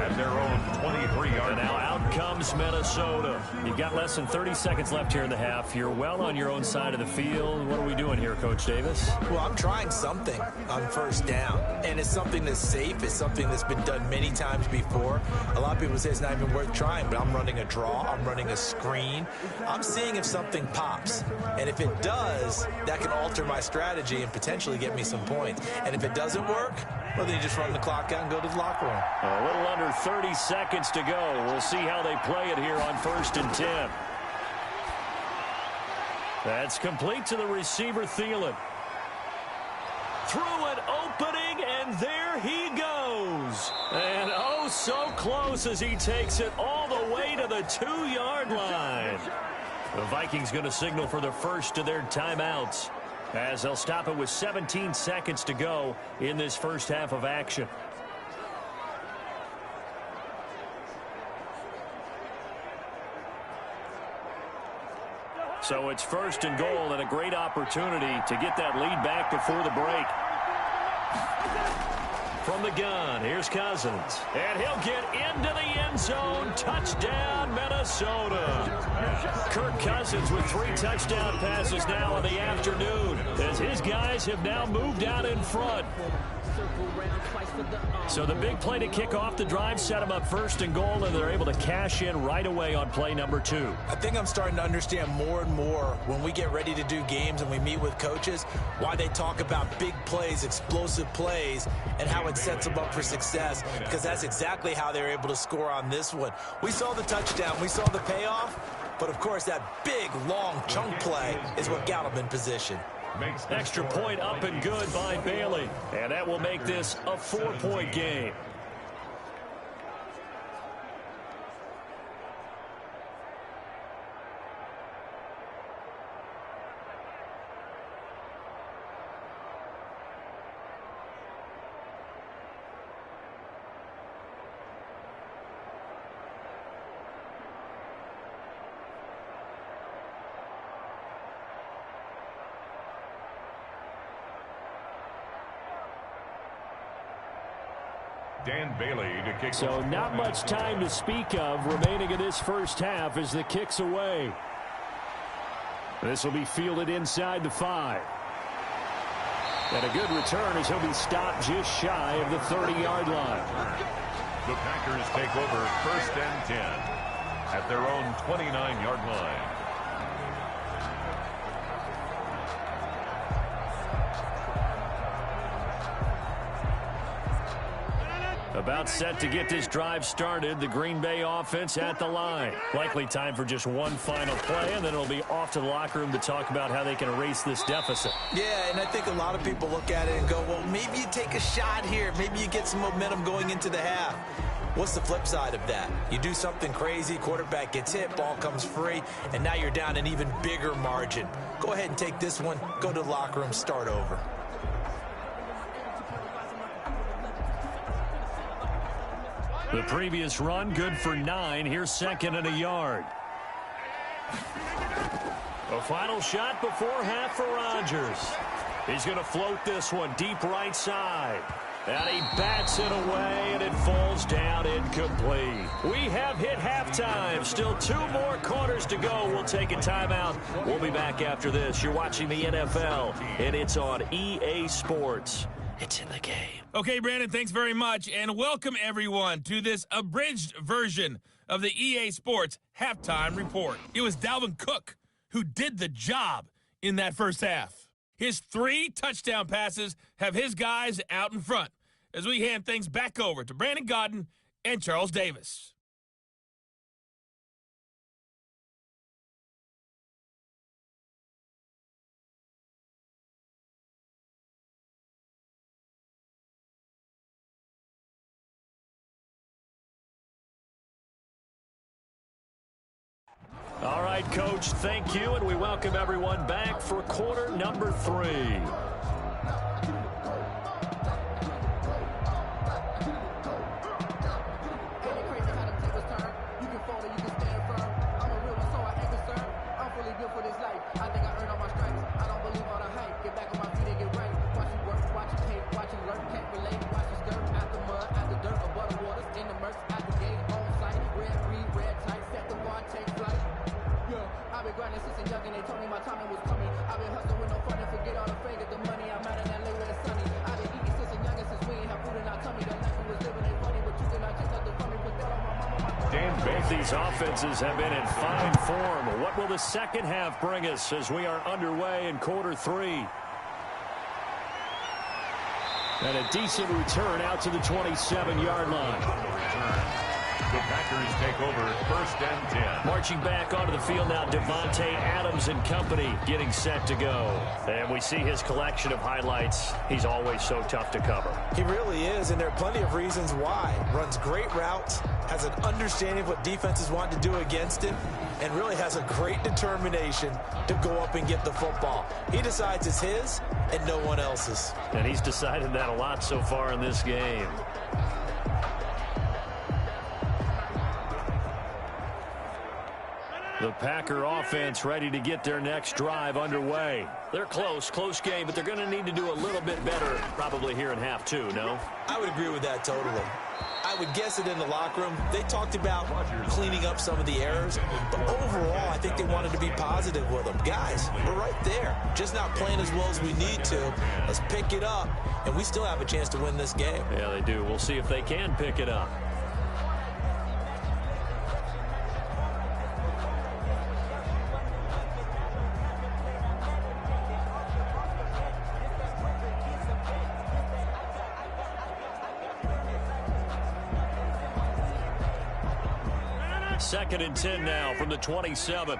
at their own 23-yard line. Now out comes Minnesota. You've got less than 30 seconds left here in the half. You're well on your own side of the field. What are we doing here, Coach Davis? Well, I'm trying something on first down, and it's something that's safe. It's something that's been done many times before. A lot of people say it's not even worth trying, but I'm running a draw. I'm running a screen. I'm seeing if something pops, and if it does, that can alter my strategy and potentially get me some points. And if it doesn't work, well, then you just run the clock out and go to the locker room. A little under 30 seconds to go. We'll see how they play it here on first and 10. That's complete to the receiver, Thielen. Through an opening, and there he goes. And oh, so close as he takes it all the way to the 2-yard line. The Vikings going to signal for the first of their timeouts as they'll stop it with 17 seconds to go in this first half of action. So it's first and goal, and a great opportunity to get that lead back before the break. From the gun, here's Cousins. And he'll get into the end zone. Touchdown, Minnesota. Kirk Cousins with 3 touchdown passes now in the afternoon as his guys have now moved out in front. So the big play to kick off the drive set them up first and goal, and they're able to cash in right away on play number 2. I think I'm starting to understand more and more when we get ready to do games and we meet with coaches why they talk about big plays, explosive plays, and how it sets them up for success, because that's exactly how they're able to score on this one. We saw the touchdown. We saw the payoff. But, of course, that big, long chunk play is what got them in position. Extra point up and good by Bailey. And that will make this a 4-point game. Dan Bailey to kick. So not much time to speak of remaining in this first half as the kick's away. This will be fielded inside the 5. And a good return as he'll be stopped just shy of the 30-yard line. The Packers take over first and 10 at their own 29-yard line. About set to get this drive started. The Green Bay offense at the line. Likely time for just one final play, and then it'll be off to the locker room to talk about how they can erase this deficit. Yeah, and I think a lot of people look at it and go, well, maybe you take a shot here. Maybe you get some momentum going into the half. What's the flip side of that? You do something crazy, quarterback gets hit, ball comes free, and now you're down an even bigger margin. Go ahead and take this one, go to the locker room, start over. The previous run, good for 9. Here's second and a yard. A final shot before half for Rodgers. He's going to float this one deep right side. And he bats it away, and it falls down incomplete. We have hit halftime. Still 2 more quarters to go. We'll take a timeout. We'll be back after this. You're watching the NFL, and it's on EA Sports. It's in the game. Okay, Brandon, thanks very much. And welcome, everyone, to this abridged version of the EA Sports Halftime Report. It was Dalvin Cook who did the job in that first half. His 3 touchdown passes have his guys out in front as we hand things back over to Brandon Godden and Charles Davis. All right, Coach, thank you, and we welcome everyone back for quarter number 3. These offenses have been in fine form. What will the second half bring us as we are underway in quarter 3? And a decent return out to the 27-yard line. The Packers take over 1st and 10. Marching back onto the field now, Devontae Adams and company getting set to go. And we see his collection of highlights. He's always so tough to cover. He really is, and there are plenty of reasons why. Runs great routes, has an understanding of what defenses want to do against him, and really has a great determination to go up and get the football. He decides it's his and no one else's. And he's decided that a lot so far in this game. The Packer offense ready to get their next drive underway. They're close game, but they're going to need to do a little bit better probably here in half 2, no? I would agree with that totally. I would guess it in the locker room. They talked about cleaning up some of the errors, but overall, I think they wanted to be positive with them. Guys, we're right there, just not playing as well as we need to. Let's pick it up, and we still have a chance to win this game. Yeah, they do. We'll see if they can pick it up. Second and 10 now from the 27.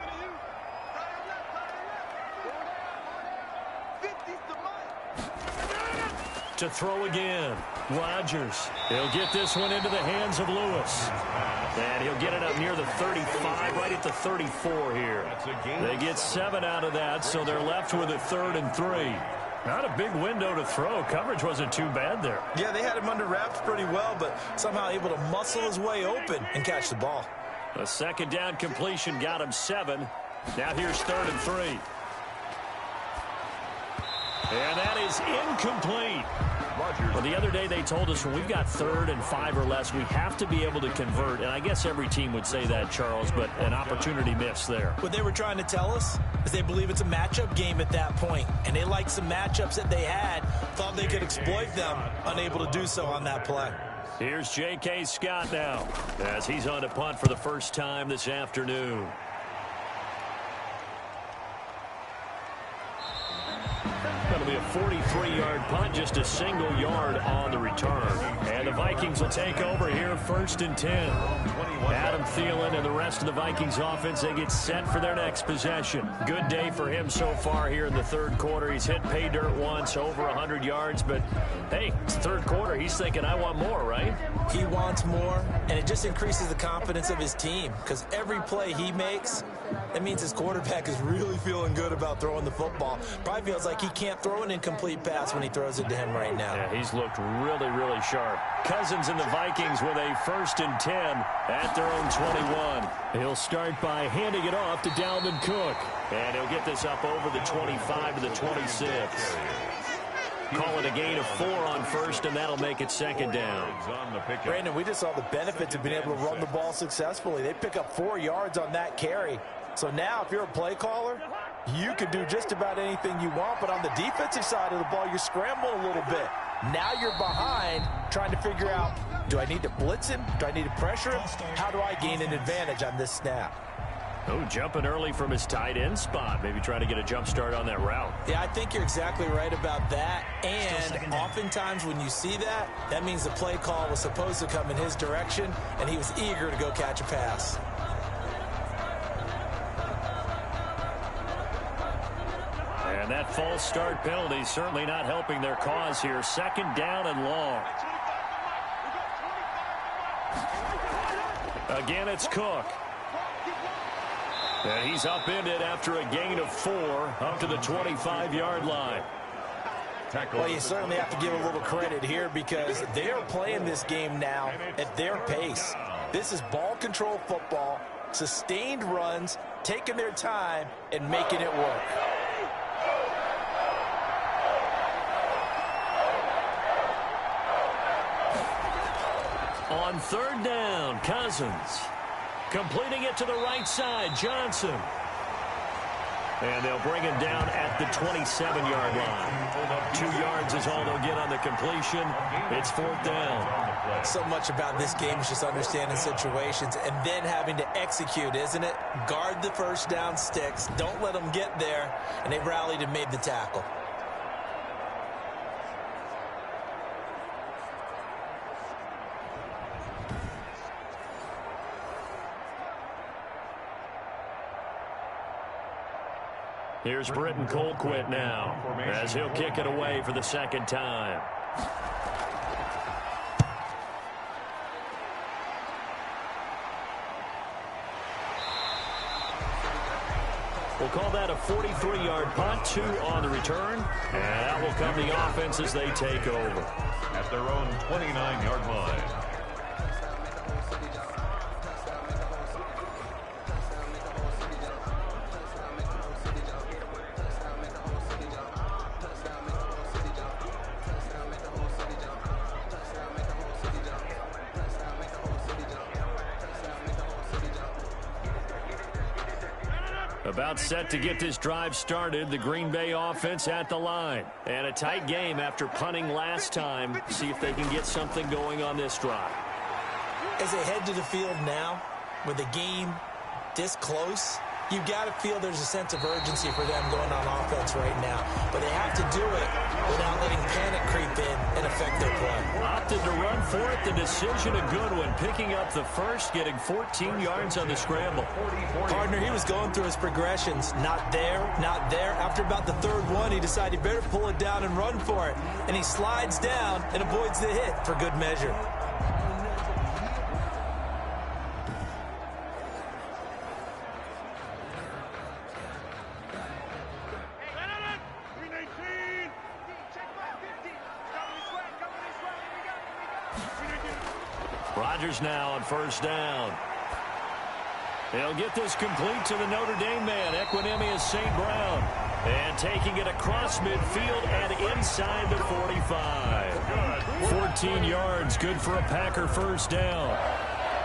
To throw again. Rodgers. He'll get this one into the hands of Lewis. And he'll get it up near the 35, right at the 34 here. They get 7 out of that, so they're left with a 3rd and 3. Not a big window to throw. Coverage wasn't too bad there. Yeah, they had him under wraps pretty well, but somehow able to muscle his way open and catch the ball. A second down completion got him 7. Now here's 3rd and 3. And that is incomplete. Well, the other day they told us when we've got 3rd and 5 or less, we have to be able to convert. And I guess every team would say that, Charles, but an opportunity missed there. What they were trying to tell us is they believe it's a matchup game at that point. And they liked some matchups that they had, thought they could exploit them, unable to do so on that play. Here's J.K. Scott now as he's on to punt for the first time this afternoon. That'll be a 43-yard punt, just a single yard on the return. And the Vikings will take over here 1st and 10. Adam Thielen and the rest of the Vikings offense, they get set for their next possession. Good day for him so far here in the 3rd quarter. He's hit pay dirt once, over 100 yards, but hey, it's 3rd quarter. He's thinking, I want more, right? He wants more, and it just increases the confidence of his team because every play he makes, that means his quarterback is really feeling good about throwing the football. Probably feels like he can't throw an incomplete pass when he throws it to him right now. Yeah, he's looked really, really sharp. Cousins and the Vikings with a 1st and 10 at their own 21. He'll start by handing it off to Dalvin Cook. And he'll get this up over the 25 to the 26. Call it a gain of 4 on 1st, and that'll make it 2nd down. Brandon, we just saw the benefits of being able to run the ball successfully. They pick up 4 yards on that carry. So now if you're a play caller, you can do just about anything you want. But on the defensive side of the ball, you're scrambling a little bit. Now you're behind trying to figure out, do I need to blitz him? Do I need to pressure him? How do I gain an advantage on this snap? Oh, jumping early from his tight end spot. Maybe trying to get a jump start on that route. Yeah, I think you're exactly right about that. And oftentimes when you see that, that means the play call was supposed to come in his direction, and he was eager to go catch a pass. And that false start penalty certainly not helping their cause here. 2nd down and long. Again, it's Cook. And he's upended after a gain of 4 up to the 25-yard line. Well, you certainly have to give a little credit here because they are playing this game now at their pace. This is ball control football, sustained runs, taking their time, and making it work. On 3rd down, Cousins. Completing it to the right side, Johnson. And they'll bring him down at the 27-yard line. 2 yards is all they'll get on the completion. It's 4th down. So much about this game is just understanding situations and then having to execute, isn't it? Guard the 1st down sticks. Don't let them get there. And they rallied and made the tackle. Here's Britton Colquitt now as he'll kick it away for the 2nd time. We'll call that a 43-yard punt, 2 on the return, and that will come the offense as they take over. At their own 29-yard line. About set to get this drive started. The Green Bay offense at the line. And a tight game after punting last time. See if they can get something going on this drive. As they head to the field now, with the game this close, you've got to feel there's a sense of urgency for them going on offense right now. But they have to do it without letting panic creep in and affect their play. Opted to run for it. The decision a good one. Picking up the first, getting 14 yards on the scramble. Partner, he was going through his progressions. Not there, not there. After about the 3rd one, he decided he better pull it down and run for it. And he slides down and avoids the hit for good measure. Rodgers now on 1st down. He'll get this complete to the Notre Dame man, Equinemius St. Brown. And taking it across midfield and inside the 45. 14 yards, good for a Packer 1st down.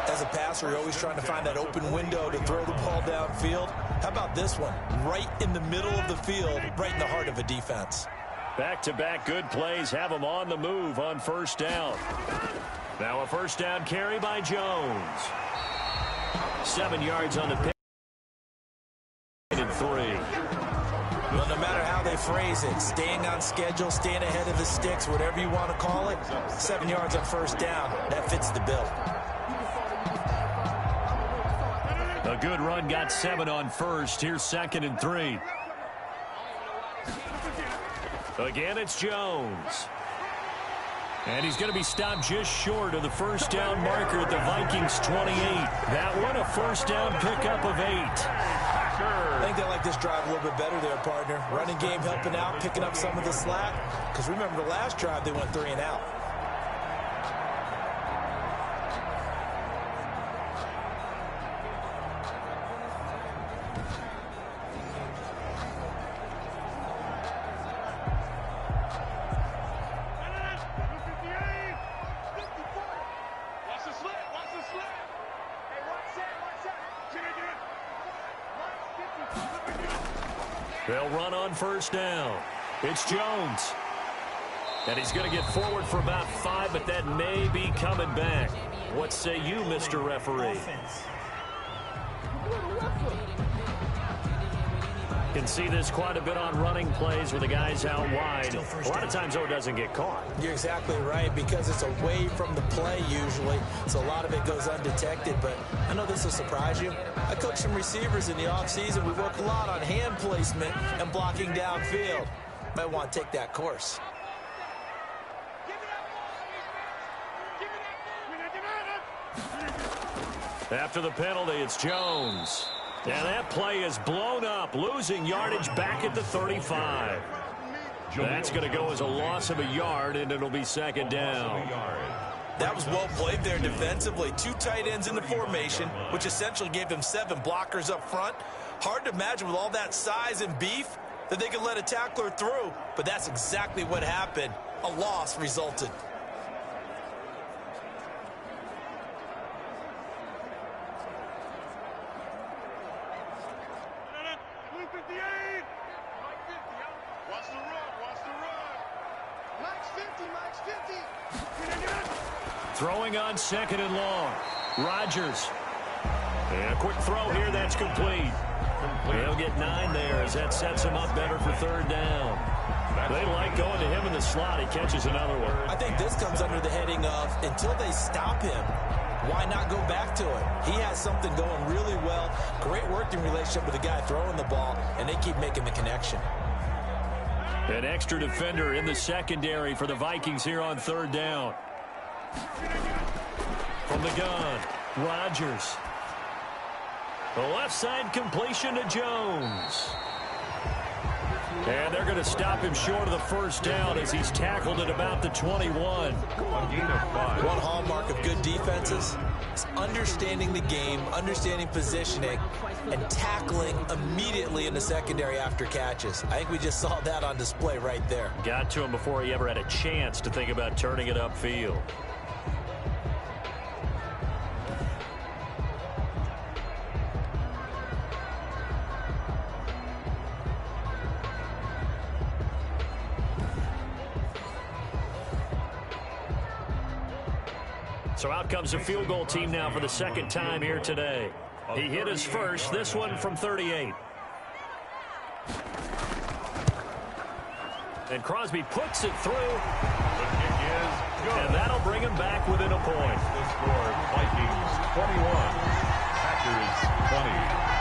As a passer, you're always trying to find that open window to throw the ball downfield. How about this one? Right in the middle of the field, right in the heart of a defense. Back-to-back good plays have them on the move on 1st down. Now a 1st down carry by Jones. 7 yards on the pick. And 3. Well, no matter how they phrase it, staying on schedule, staying ahead of the sticks, whatever you want to call it, 7 yards on 1st down, that fits the bill. A good run got 7 on 1st. Here's 2nd and 3. Again, it's Jones. And he's going to be stopped just short of the first down marker at the Vikings 28. That one a first down pickup of 8. I think they like this drive a little bit better there, partner. Running game helping out, picking up some of the slack. Because remember the last drive, they went 3 and out. They'll run on first down. It's Jones. And he's going to get forward for about 5, but that may be coming back. What say you, Mr. Referee? Can see this quite a bit on running plays with the guys out wide. A lot of times, though, it doesn't get caught. You're exactly right, because it's away from the play usually, so a lot of it goes undetected. But I know this will surprise you. I coach some receivers in the offseason. We work a lot on hand placement and blocking downfield. Might want to take that course. After the penalty, it's Jones. And that play is blown up, losing yardage back at the 35. That's going to go as a loss of a yard, and it'll be second down. That was well played there defensively. 2 tight ends in the formation, which essentially gave them 7 blockers up front. Hard to imagine with all that size and beef that they could let a tackler through, but that's exactly what happened. A loss resulted. Throwing on second and long. Rodgers. And a quick throw here, that's complete. They'll get 9 there as that sets him up better for third down. They like going to him in the slot. He catches another one. I think this comes under the heading of until they stop him, why not go back to it? He has something going really well. Great working relationship with the guy throwing the ball, and they keep making the connection. An extra defender in the secondary for the Vikings here on third down. From the gun, Rodgers. The left side completion to Jones. And they're going to stop him short of the first down as he's tackled at about the 21. One hallmark of good defenses is understanding the game, understanding positioning, and tackling immediately in the secondary after catches. I think we just saw that on display right there. Got to him before he ever had a chance to think about turning it upfield. So out comes the field goal team now for the second time here today. He hit his first, this one from 38. And Crosby puts it through. The kick is good. And that'll bring him back within a point. The score, Vikings 21, Packers 20.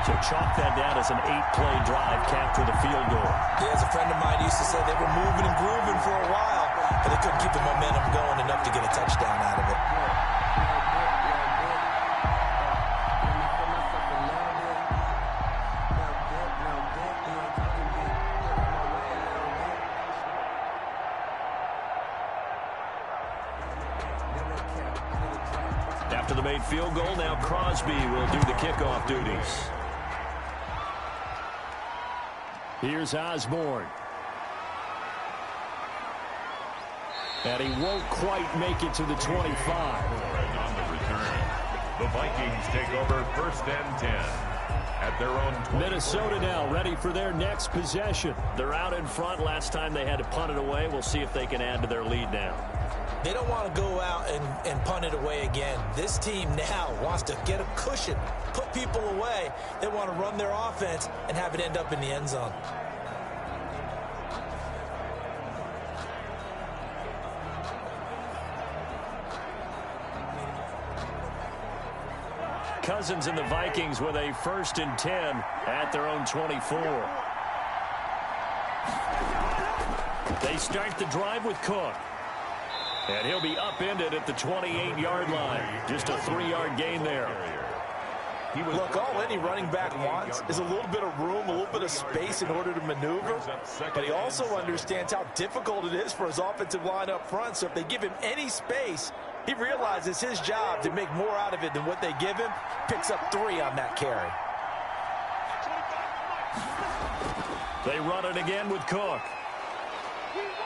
So chalk that down as an 8-play drive capped with a field goal. Yeah, as a friend of mine used to say, they were moving and grooving for a while, but they couldn't keep the momentum going enough to get a touchdown out of it. After the made field goal, now Crosby will do the kickoff duties. Here's Osborne. And he won't quite make it to the 25. On the return, the Vikings take over first and 10 at their own 20. Minnesota now ready for their next possession. They're out in front. Last time they had to punt it away. We'll see if they can add to their lead now. They don't want to go out and punt it away again. This team now wants to get a cushion, put people away. They want to run their offense and have it end up in the end zone. Cousins and the Vikings with a 1st and 10 at their own 24. They start the drive with Cook. And he'll be upended at the 28-yard line. Just a 3-yard gain there. Look, all any running back wants is a little bit of room, a little bit of space in order to maneuver. But he also understands how difficult it is for his offensive line up front. So if they give him any space, he realizes his job to make more out of it than what they give him. Picks up 3 on that carry. They run it again with Cook.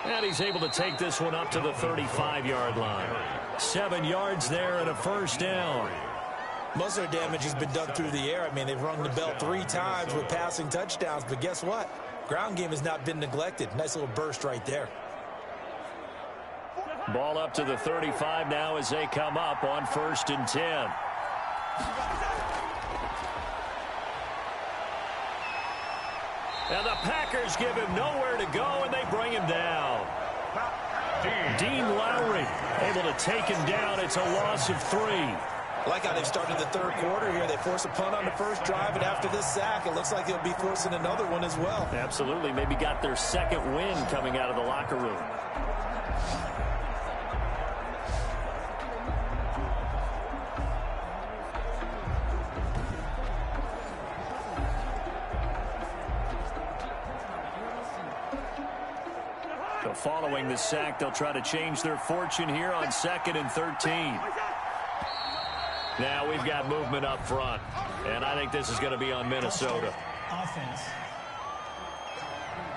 And he's able to take this one up to the 35-yard line. 7 yards there and a first down. Most of their damage has been done through the air. I mean, they've rung the bell 3 times with passing touchdowns. But guess what? Ground game has not been neglected. Nice little burst right there. Ball up to the 35 now as they come up on 1st and 10. And the Packers give him nowhere to go, and they bring him down. Dean Lowry able to take him down. It's a loss of 3. I like how they've started the 3rd quarter here. They force a punt on the first drive, and after this sack, it looks like they'll be forcing another one as well. Absolutely. Maybe got their 2nd win coming out of the locker room. So following the sack, they'll try to change their fortune here on 2nd and 13. Now we've got movement up front, and I think this is going to be on Minnesota. Offense.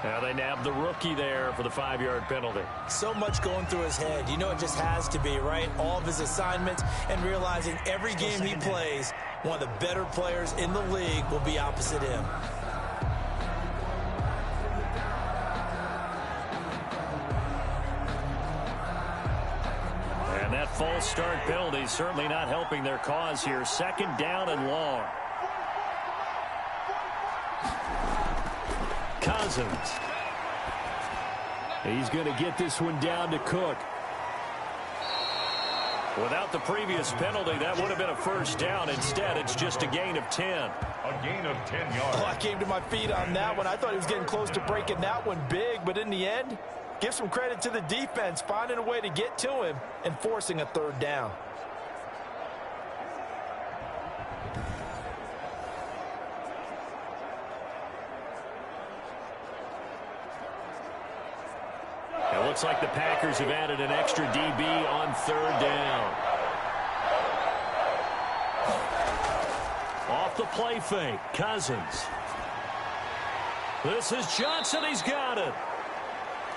Now they nab the rookie there for the 5-yard penalty. So much going through his head. You know it just has to be, right? All of his assignments and realizing every game he plays, one of the better players in the league will be opposite him. And that false start penalty certainly not helping their cause here. 2nd down and long. Cousins. He's going to get this one down to Cook. Without the previous penalty, that would have been a first down. Instead, it's just a gain of 10. A gain of 10 yards. Oh, I came to my feet on that one. I thought he was getting close to breaking that one big, but in the end, give some credit to the defense, finding a way to get to him and forcing a 3rd down. It looks like the Packers have added an extra DB on 3rd down. Off the play fake, Cousins. This is Johnson. He's got it.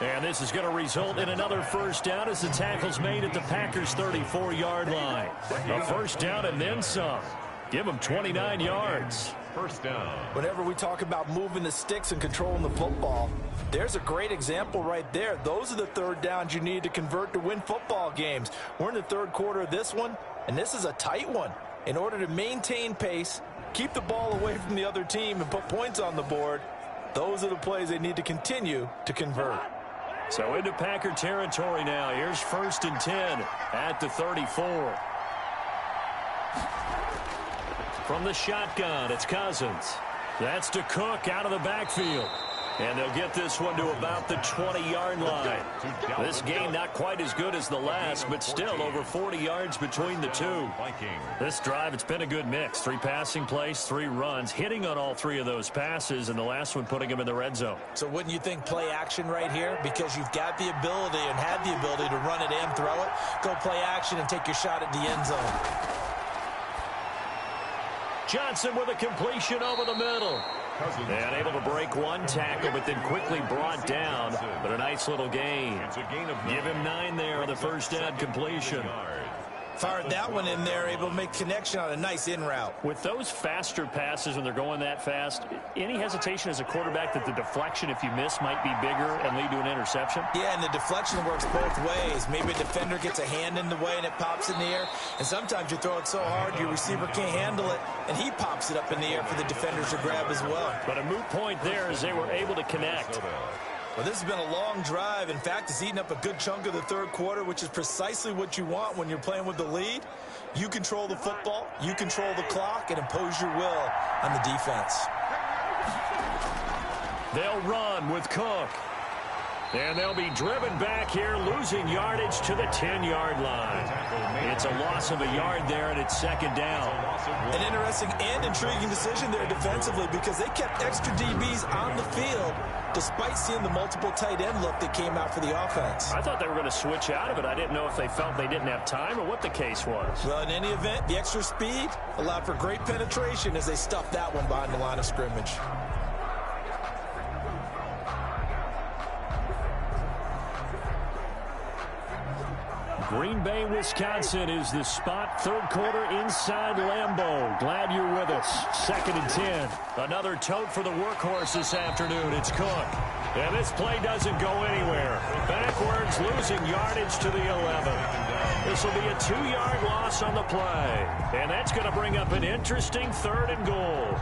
And this is going to result in another first down as the tackle's made at the Packers' 34-yard line. A first down and then some. Give them 29 yards. First down. Whenever we talk about moving the sticks and controlling the football, there's a great example right there. Those are the 3rd downs you need to convert to win football games. We're in the 3rd quarter of this one, and this is a tight one. In order to maintain pace, keep the ball away from the other team, and put points on the board, those are the plays they need to continue to convert. So into Packer territory now. Here's 1st and 10 at the 34. From the shotgun, it's Cousins. That's to Cook out of the backfield. And they'll get this one to about the 20-yard line. This game not quite as good as the last, but still over 40 yards between the two. This drive, it's been a good mix. 3 passing plays, 3 runs, hitting on all 3 of those passes, and the last one putting them in the red zone. So wouldn't you think play action right here? Because you've got the ability and had the ability to run it and throw it. Go play action and take your shot at the end zone. Johnson with a completion over the middle. And able to break one tackle, but then quickly brought down. But a nice little gain. Give him 9 there on the first down completion. Fired that one in there, able to make connection on a nice in route. With those faster passes when they're going that fast, any hesitation as a quarterback that the deflection, if you miss, might be bigger and lead to an interception? Yeah, and the deflection works both ways. Maybe a defender gets a hand in the way and it pops in the air. And sometimes you throw it so hard your receiver can't handle it, and he pops it up in the air for the defenders to grab as well. But a moot point there as they were able to connect. Well, this has been a long drive. In fact, it's eaten up a good chunk of the 3rd quarter, which is precisely what you want when you're playing with the lead. You control the football, you control the clock, and impose your will on the defense. They'll run with Cook. And they'll be driven back here, losing yardage to the 10-yard line. It's a loss of a yard there, and it's second down. An interesting and intriguing decision there defensively because they kept extra DBs on the field despite seeing the multiple tight end look that came out for the offense. I thought they were going to switch out of it. I didn't know if they felt they didn't have time or what the case was. Well, in any event, the extra speed allowed for great penetration as they stuffed that one behind the line of scrimmage. Green Bay, Wisconsin is the spot. Third quarter inside Lambeau. Glad you're with us. Second and 10. Another tote for the workhorse this afternoon. It's Cook. And this play doesn't go anywhere. Backwards, losing yardage to the 11. This will be a 2-yard loss on the play. And that's going to bring up an interesting third and goal.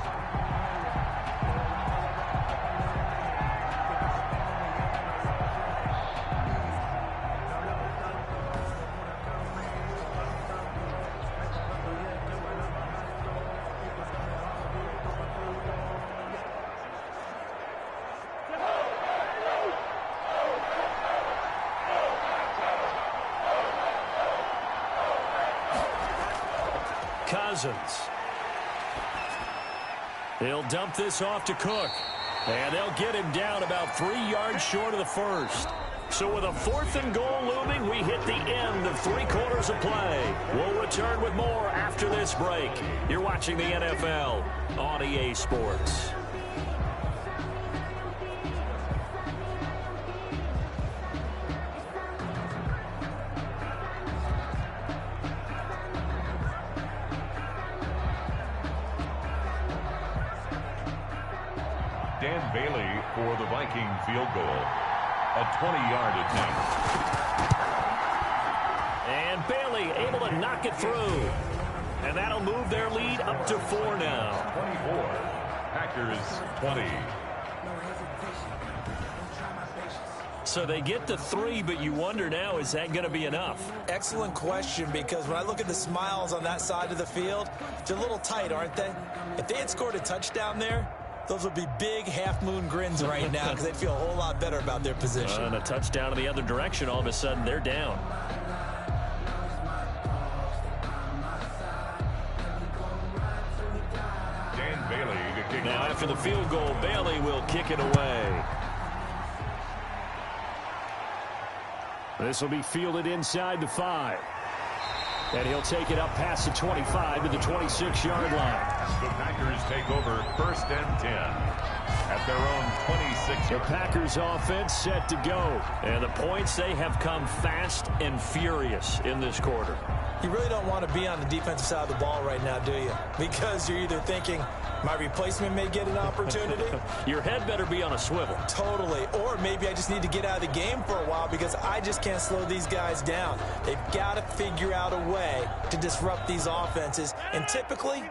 Cousins. They'll dump this off to Cook. And they'll get him down about 3 yards short of the first. So with a 4th and goal looming, we hit the end of 3 quarters of play. We'll return with more after this break. You're watching the NFL on EA Sports. Dan Bailey for the Viking field goal. A 20-yard attempt. And Bailey able to knock it through. And that'll move their lead up to 4 now. 24. Packers 20. So they get to 3, but you wonder now, is that going to be enough? Excellent question, because when I look at the smiles on that side of the field, they're a little tight, aren't they? If they had scored a touchdown there, those would be big half-moon grins right now because they'd feel a whole lot better about their position. And a touchdown in the other direction, all of a sudden they're down. Dan Bailey to kick Now off. after the field goal, Bailey will kick it away. This will be fielded inside the 5. And he'll take it up past the 25 to the 26-yard line. The Packers take over 1st and 10 at their own 26. The Packers offense set to go. And the points, they have come fast and furious in this quarter. You really don't want to be on the defensive side of the ball right now, do you? Because you're either thinking, my replacement may get an opportunity. Your head better be on a swivel. Totally. Or maybe I just need to get out of the game for a while because I just can't slow these guys down. They've got to figure out a way to disrupt these offenses. And typically,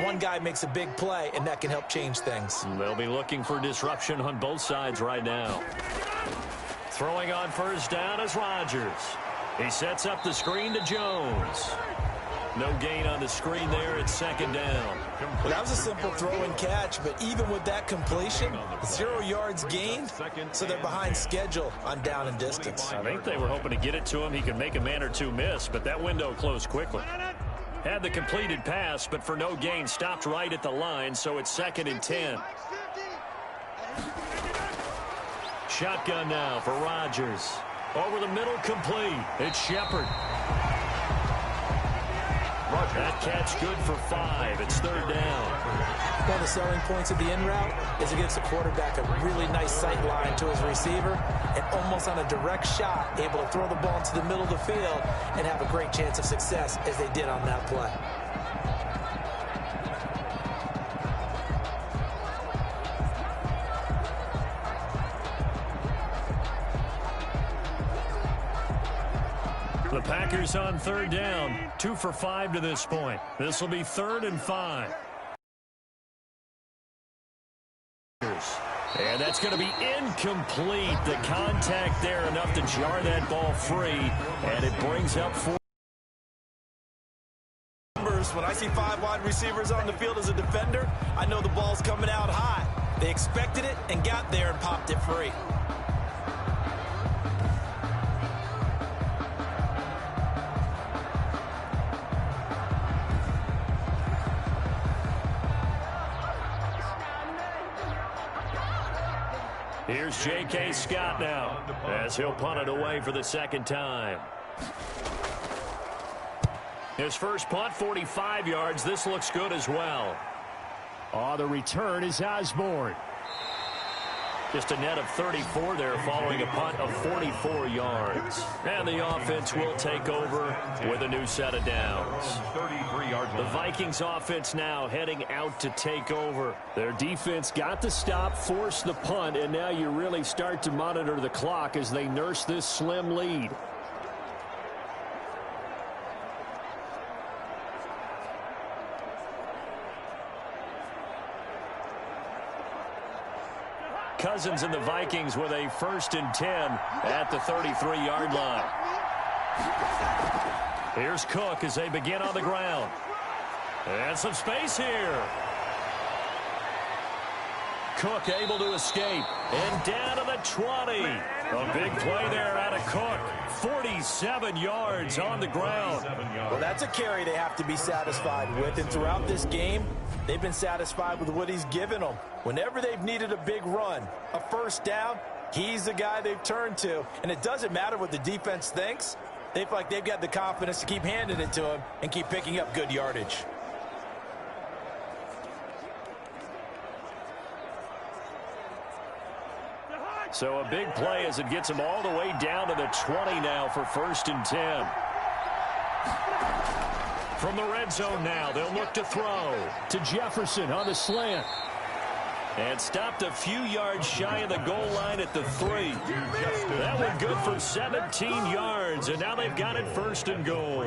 one guy makes a big play, and that can help change things. They'll be looking for disruption on both sides right now. Throwing on first down is Rodgers. He sets up the screen to Jones. No gain on the screen there. It's second down. That was a simple throw and catch, but even with that completion, 0 yards gained, so they're behind schedule on down and distance. I think they were hoping to get it to him. He could make a man or two miss, but that window closed quickly. Had the completed pass, but for no gain, stopped right at the line, so it's 2nd and 10. Shotgun now for Rodgers. Over the middle, complete. It's Shepard. That catch good for 5. It's 3rd down. One of the selling points of the in route is it gives the quarterback a really nice sight line to his receiver and almost on a direct shot able to throw the ball into the middle of the field and have a great chance of success as they did on that play. The Packers on 3rd down, 2 for 5 to this point. This will be 3rd and 5. And that's going to be incomplete. The contact there enough to jar that ball free, and it brings up 4. When I see 5 wide receivers on the field as a defender, I know the ball's coming out high. They expected it and got there and popped it free. Here's J.K. Scott now as he'll punt it away for the second time. His first punt, 45 yards. This looks good as well. On the return is Osborne. Just a net of 34 there following a punt of 44 yards. And the offense will take over with a new set of downs. The Vikings offense now heading out to take over. Their defense got the stop, forced the punt, and now you really start to monitor the clock as they nurse this slim lead. Cousins and the Vikings with a 1st and 10 at the 33-yard line. Here's Cook as they begin on the ground. And some space here. Cook able to escape. And down to the 20. A big play there out of Cook. 47 yards on the ground. Well, that's a carry they have to be satisfied with. And throughout this game, they've been satisfied with what he's given them. Whenever they've needed a big run, a first down, he's the guy they've turned to. And it doesn't matter what the defense thinks. They feel like they've got the confidence to keep handing it to him and keep picking up good yardage. So a big play as it gets him all the way down to the 20 now for 1st and 10. From the red zone now, they'll look to throw. To Jefferson on the slant. And stopped a few yards shy of the goal line at the 3. That one good for 17 yards, and now they've got it 1st and goal.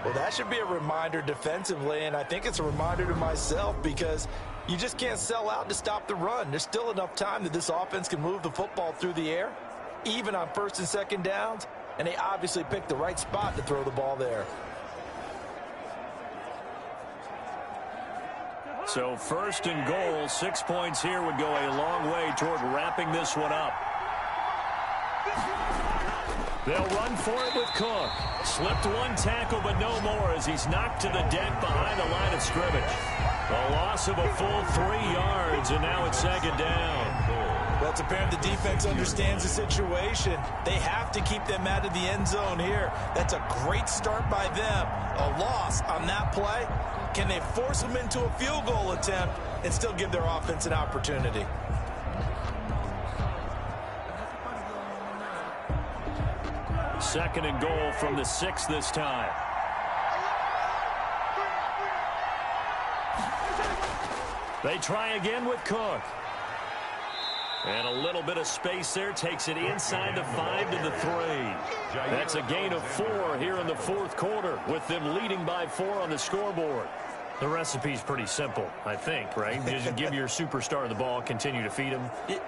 Well, that should be a reminder defensively, and I think it's a reminder to myself because you just can't sell out to stop the run. There's still enough time that this offense can move the football through the air, even on 1st and 2nd downs, and they obviously picked the right spot to throw the ball there. So 1st and goal, 6 points here would go a long way toward wrapping this one up. They'll run for it with Cook. Slipped one tackle, but no more as he's knocked to the deck behind the line of scrimmage. A loss of a full 3 yards, and now it's 2nd down. Well, it's apparent the defense understands the situation. They have to keep them out of the end zone here. That's a great start by them. A loss on that play. Can they force them into a field goal attempt and still give their offense an opportunity? Second and goal from the 6 this time. They try again with Cook. And a little bit of space there takes it inside the 5 to the 3. That's a gain of 4 here in the 4th quarter with them leading by 4 on the scoreboard. The recipe's pretty simple, I think, right? Just give your superstar the ball, continue to feed him.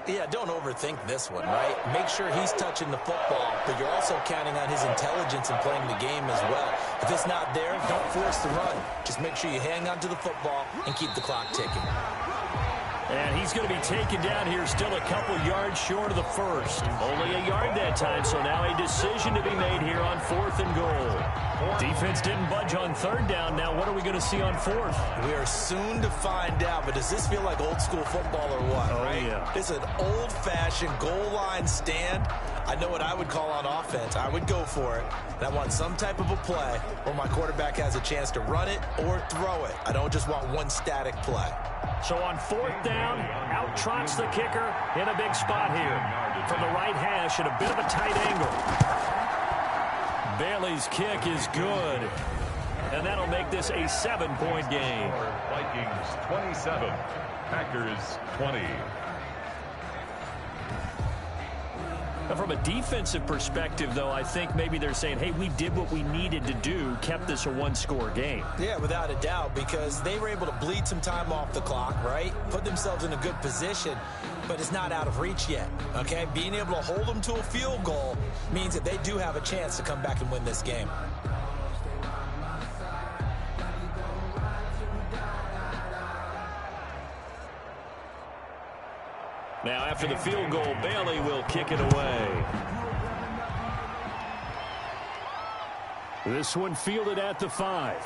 Yeah, don't overthink this one, right? Make sure he's touching the football, but you're also counting on his intelligence in playing the game as well. If it's not there, don't force the run. Just make sure you hang on to the football and keep the clock ticking. And he's going to be taken down here still a couple yards short of the 1st. Only a yard that time, so now a decision to be made here on 4th and goal. Defense didn't budge on 3rd down. Now what are we going to see on 4th? We are soon to find out, but does this feel like old school football or what, right? Yeah. It's an old-fashioned goal line stand. I know what I would call on offense. I would go for it, and I want some type of a play where my quarterback has a chance to run it or throw it. I don't just want one static play. So on 4th down, out trots the kicker in a big spot here. From the right hash at a bit of a tight angle. Bailey's kick is good. And that'll make this a 7-point game. Vikings 27, Packers 20. Now, from a defensive perspective, though, I think maybe they're saying, hey, we did what we needed to do, kept this a one-score game. Yeah, without a doubt, because they were able to bleed some time off the clock, right? Put themselves in a good position, but it's not out of reach yet, okay? Being able to hold them to a field goal means that they do have a chance to come back and win this game. Now, after the field goal, Bailey will kick it away. This one fielded at the 5.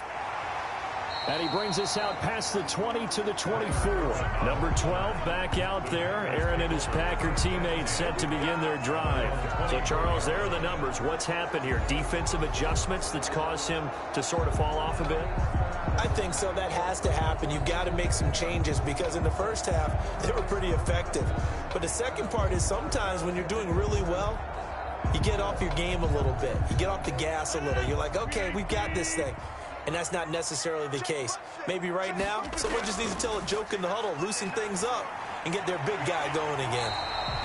And he brings us out past the 20 to the 24. Number 12 back out there. Aaron and his Packer teammates set to begin their drive. So, Charles, there are the numbers. What's happened here? Defensive adjustments that's caused him to sort of fall off a bit? I think so. That has to happen. You've got to make some changes because in the first half, they were pretty effective. But the second part is sometimes when you're doing really well, you get off your game a little bit. You get off the gas a little. You're like, okay, we've got this thing. And that's not necessarily the case. Maybe right now, someone just needs to tell a joke in the huddle, loosen things up, and get their big guy going again.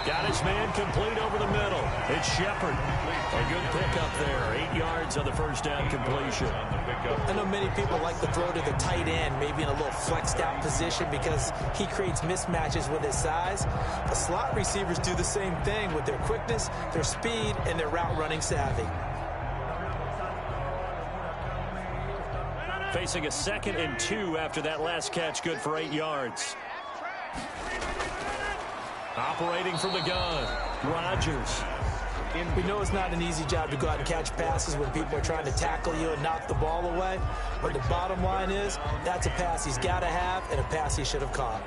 Got his man complete over the middle. It's Shepard. A good pickup there. 8 yards on the first down completion. I know many people like to throw to the tight end, maybe in a little flexed out position because he creates mismatches with his size. The slot receivers do the same thing with their quickness, their speed, and their route running savvy. Facing a 2nd and 2 after that last catch, good for 8 yards. Operating from the gun, Rodgers. We know it's not an easy job to go out and catch passes when people are trying to tackle you and knock the ball away. But the bottom line is, that's a pass he's got to have and a pass he should have caught.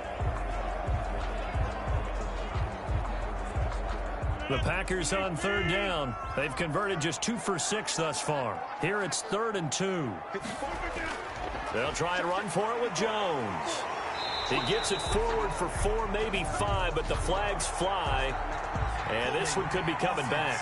The Packers on 3rd down. They've converted just 2 for 6 thus far. Here it's 3rd and 2. They'll try and run for it with Jones. He gets it forward for 4, maybe 5, but the flags fly. And this one could be coming back.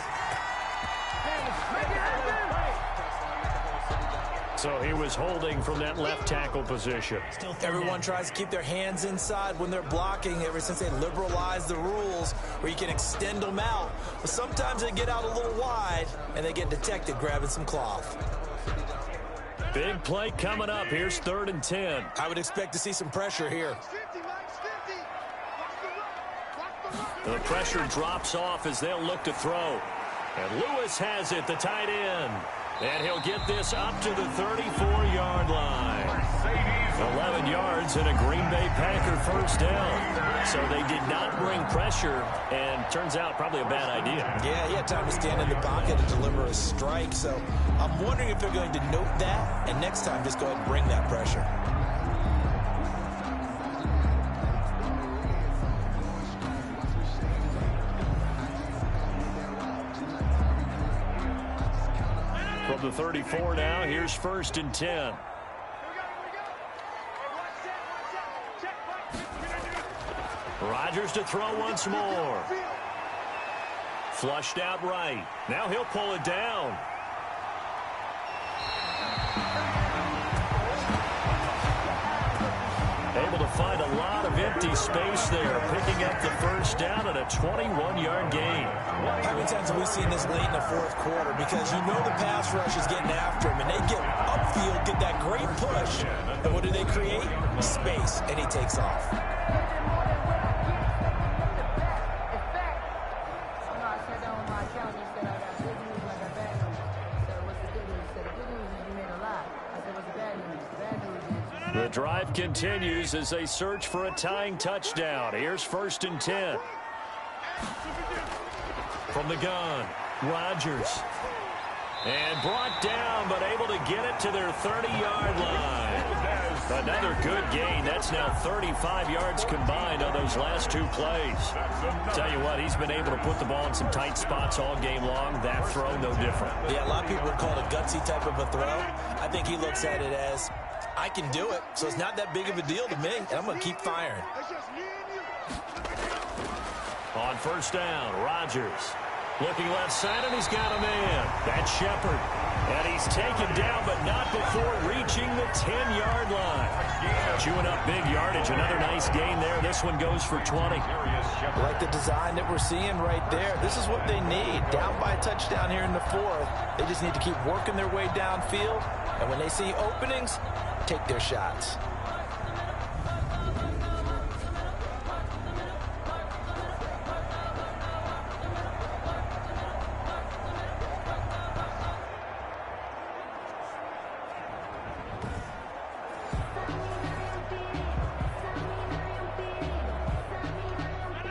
So he was holding from that left tackle position. Everyone tries to keep their hands inside when they're blocking ever since they liberalized the rules where you can extend them out. But sometimes they get out a little wide and they get detected grabbing some cloth. Big play coming up. Here's 3rd and 10. I would expect to see some pressure here. The pressure drops off as they'll look to throw. And Lewis has it, the tight end. And he'll get this up to the 34-yard line. 11 yards and a Green Bay Packer first down. So they did not bring pressure, and turns out probably a bad idea. Yeah, he had time to stand in the pocket and deliver a strike. So I'm wondering if they're going to note that, and next time just go ahead and bring that pressure. From the 34 now, here's 1st and 10. Rodgers to throw once more. Flushed out right. Now he'll pull it down. Able to find a lot of empty space there, picking up the first down and a 21-yard gain. How many times have we seen this late in the 4th quarter? Because you know the pass rush is getting after him, and they get upfield, get that great push. And what do they create? Space, and he takes off. The drive continues as they search for a tying touchdown. Here's 1st and 10. From the gun, Rodgers. And brought down, but able to get it to their 30-yard line. Another good gain. That's now 35 yards combined on those last 2 plays. Tell you what, he's been able to put the ball in some tight spots all game long. That throw, no different. Yeah, a lot of people would call it a gutsy type of a throw. I think he looks at it as, I can do it, so it's not that big of a deal to me, and I'm going to keep firing. On 1st down, Rodgers. Looking left side, and he's got a man. That's Shepard. And he's taken down, but not before reaching the 10-yard line. Chewing up big yardage. Another nice gain there. This one goes for 20. Like the design that we're seeing right there. This is what they need. Down by a touchdown here in the 4th. They just need to keep working their way downfield. And when they see openings, take their shots.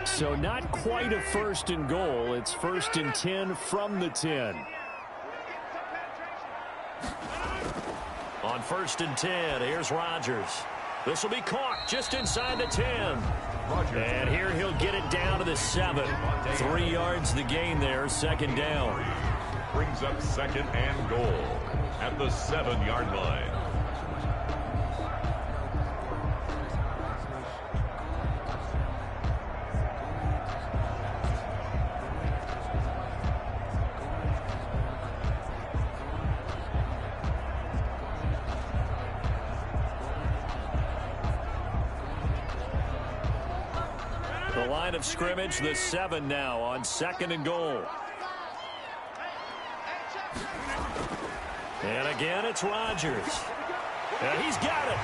So not quite a 1st and goal. It's 1st and 10 from the 10. On 1st and 10, here's Rodgers. This will be caught just inside the 10. And here he'll get it down to the 7. 3 yards the gain there, 2nd down. Brings up 2nd and goal at the 7-yard line. The line of scrimmage, the 7 now on 2nd and goal. And again, it's Rodgers. And he's got it.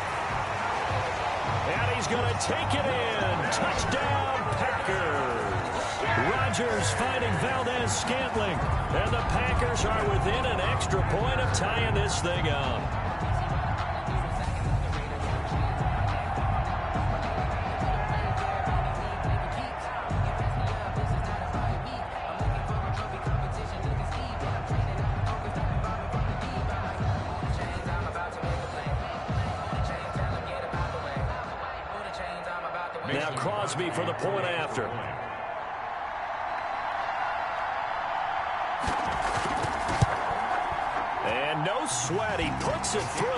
And he's going to take it in. Touchdown, Packers. Rodgers finding Valdez-Scantling. And the Packers are within an extra point of tying this thing up. Now Crosby for the point after. And no sweat. He puts it through,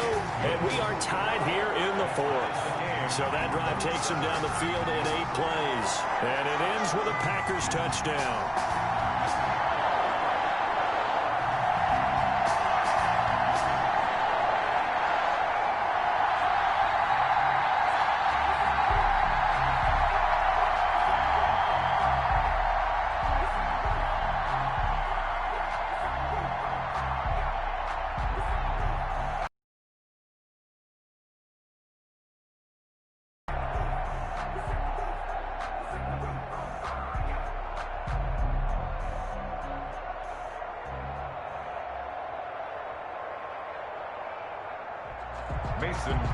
and we are tied here in the 4th. So that drive takes him down the field in 8 plays. And it ends with a Packers touchdown.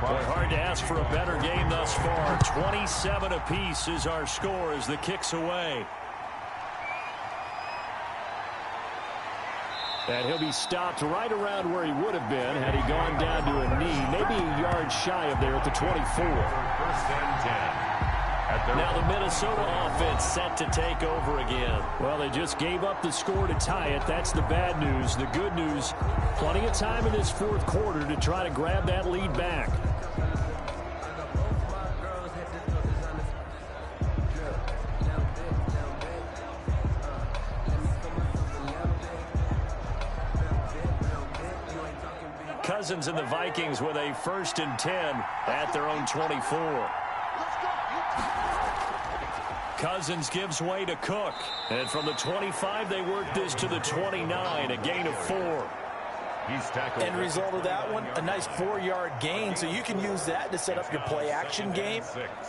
Hard to ask for a better game thus far. 27 apiece is our score as the kick's away. And he'll be stopped right around where he would have been had he gone down to a knee, maybe a yard shy of there at the 24. 1st and 10. Now the Minnesota offense set to take over again. Well, they just gave up the score to tie it. That's the bad news. The good news, plenty of time in this 4th quarter to try to grab that lead back. Cousins and the Vikings with a 1st and 10 at their own 24. Cousins gives way to Cook. And from the 25, they work this to the 29, a gain of 4. He's tackled. End result of that one, a nice 4-yard gain. So you can use that to set up your play-action game,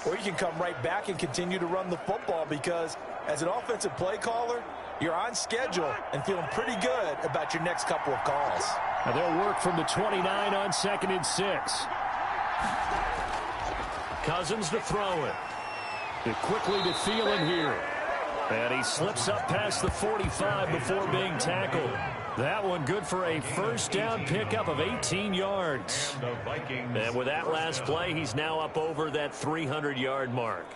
or you can come right back and continue to run the football because as an offensive play caller, you're on schedule and feeling pretty good about your next couple of calls. Now they'll work from the 29 on 2nd and 6. Cousins to throw it. Quickly to Thielen here. And he slips up past the 45 before being tackled. That one good for a 1st down pickup of 18 yards. And with that last play, he's now up over that 300-yard mark.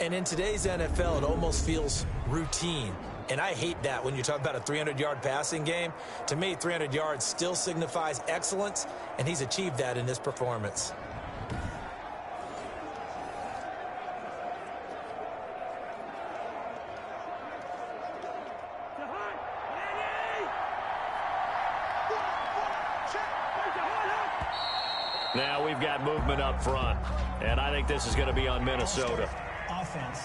And in today's NFL, it almost feels routine. And I hate that when you talk about a 300-yard passing game. To me, 300 yards still signifies excellence, and he's achieved that in this performance. Now we've got movement up front, and I think this is going to be on Minnesota. Offense.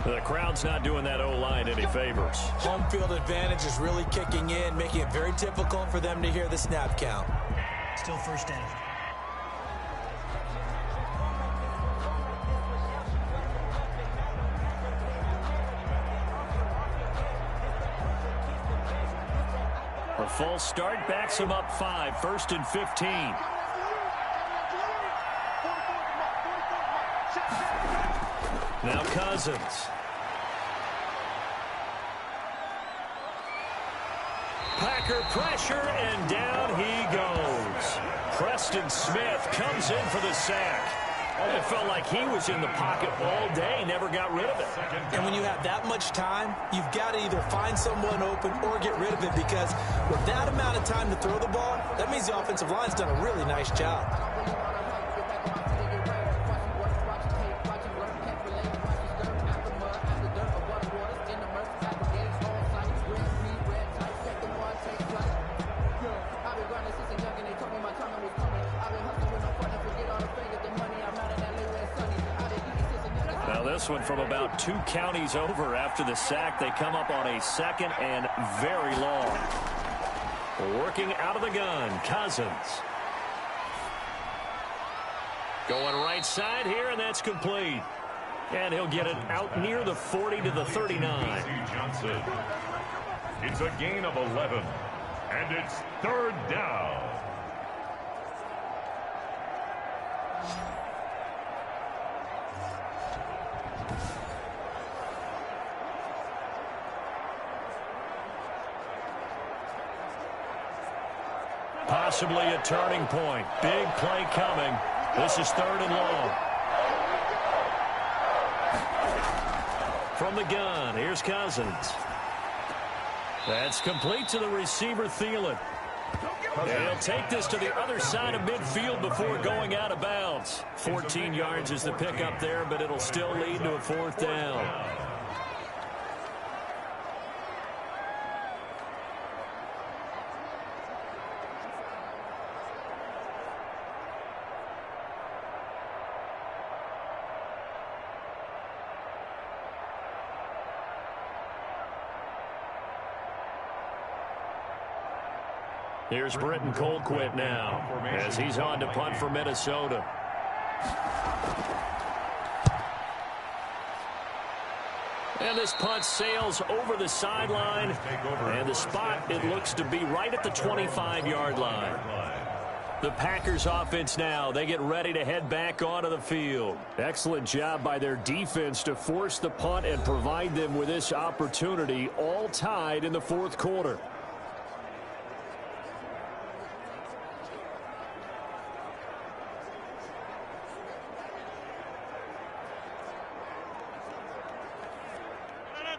The crowd's not doing that O-line any favors. Home field advantage is really kicking in, making it very difficult for them to hear the snap count. Still 1st down. A false start backs him up 5, 1st and 15. Now Cousins. Packer pressure, and down he goes. Preston Smith comes in for the sack. It felt like he was in the pocket all day, never got rid of it. And when you have that much time, you've got to either find someone open or get rid of it, because with that amount of time to throw the ball, that means the offensive line's done a really nice job. This one from about 2 counties over after the sack. They come up on a 2nd and very long. Working out of the gun, Cousins. Going right side here, and that's complete. And he'll get it out near the 40 to the 39. Johnson. It's a gain of 11, and it's 3rd down. Possibly a turning point. Big play coming. This is 3rd and long. From the gun, here's Cousins. That's complete to the receiver, Thielen. And he'll take this to the other side of midfield before going out of bounds. 14 yards is the pickup there, but it'll still lead to a 4th down. Here's Britton Colquitt now as he's on to punt for Minnesota. And this punt sails over the sideline, and the spot, it looks to be right at the 25-yard line. The Packers offense now, they get ready to head back onto the field. Excellent job by their defense to force the punt and provide them with this opportunity, all tied in the 4th quarter.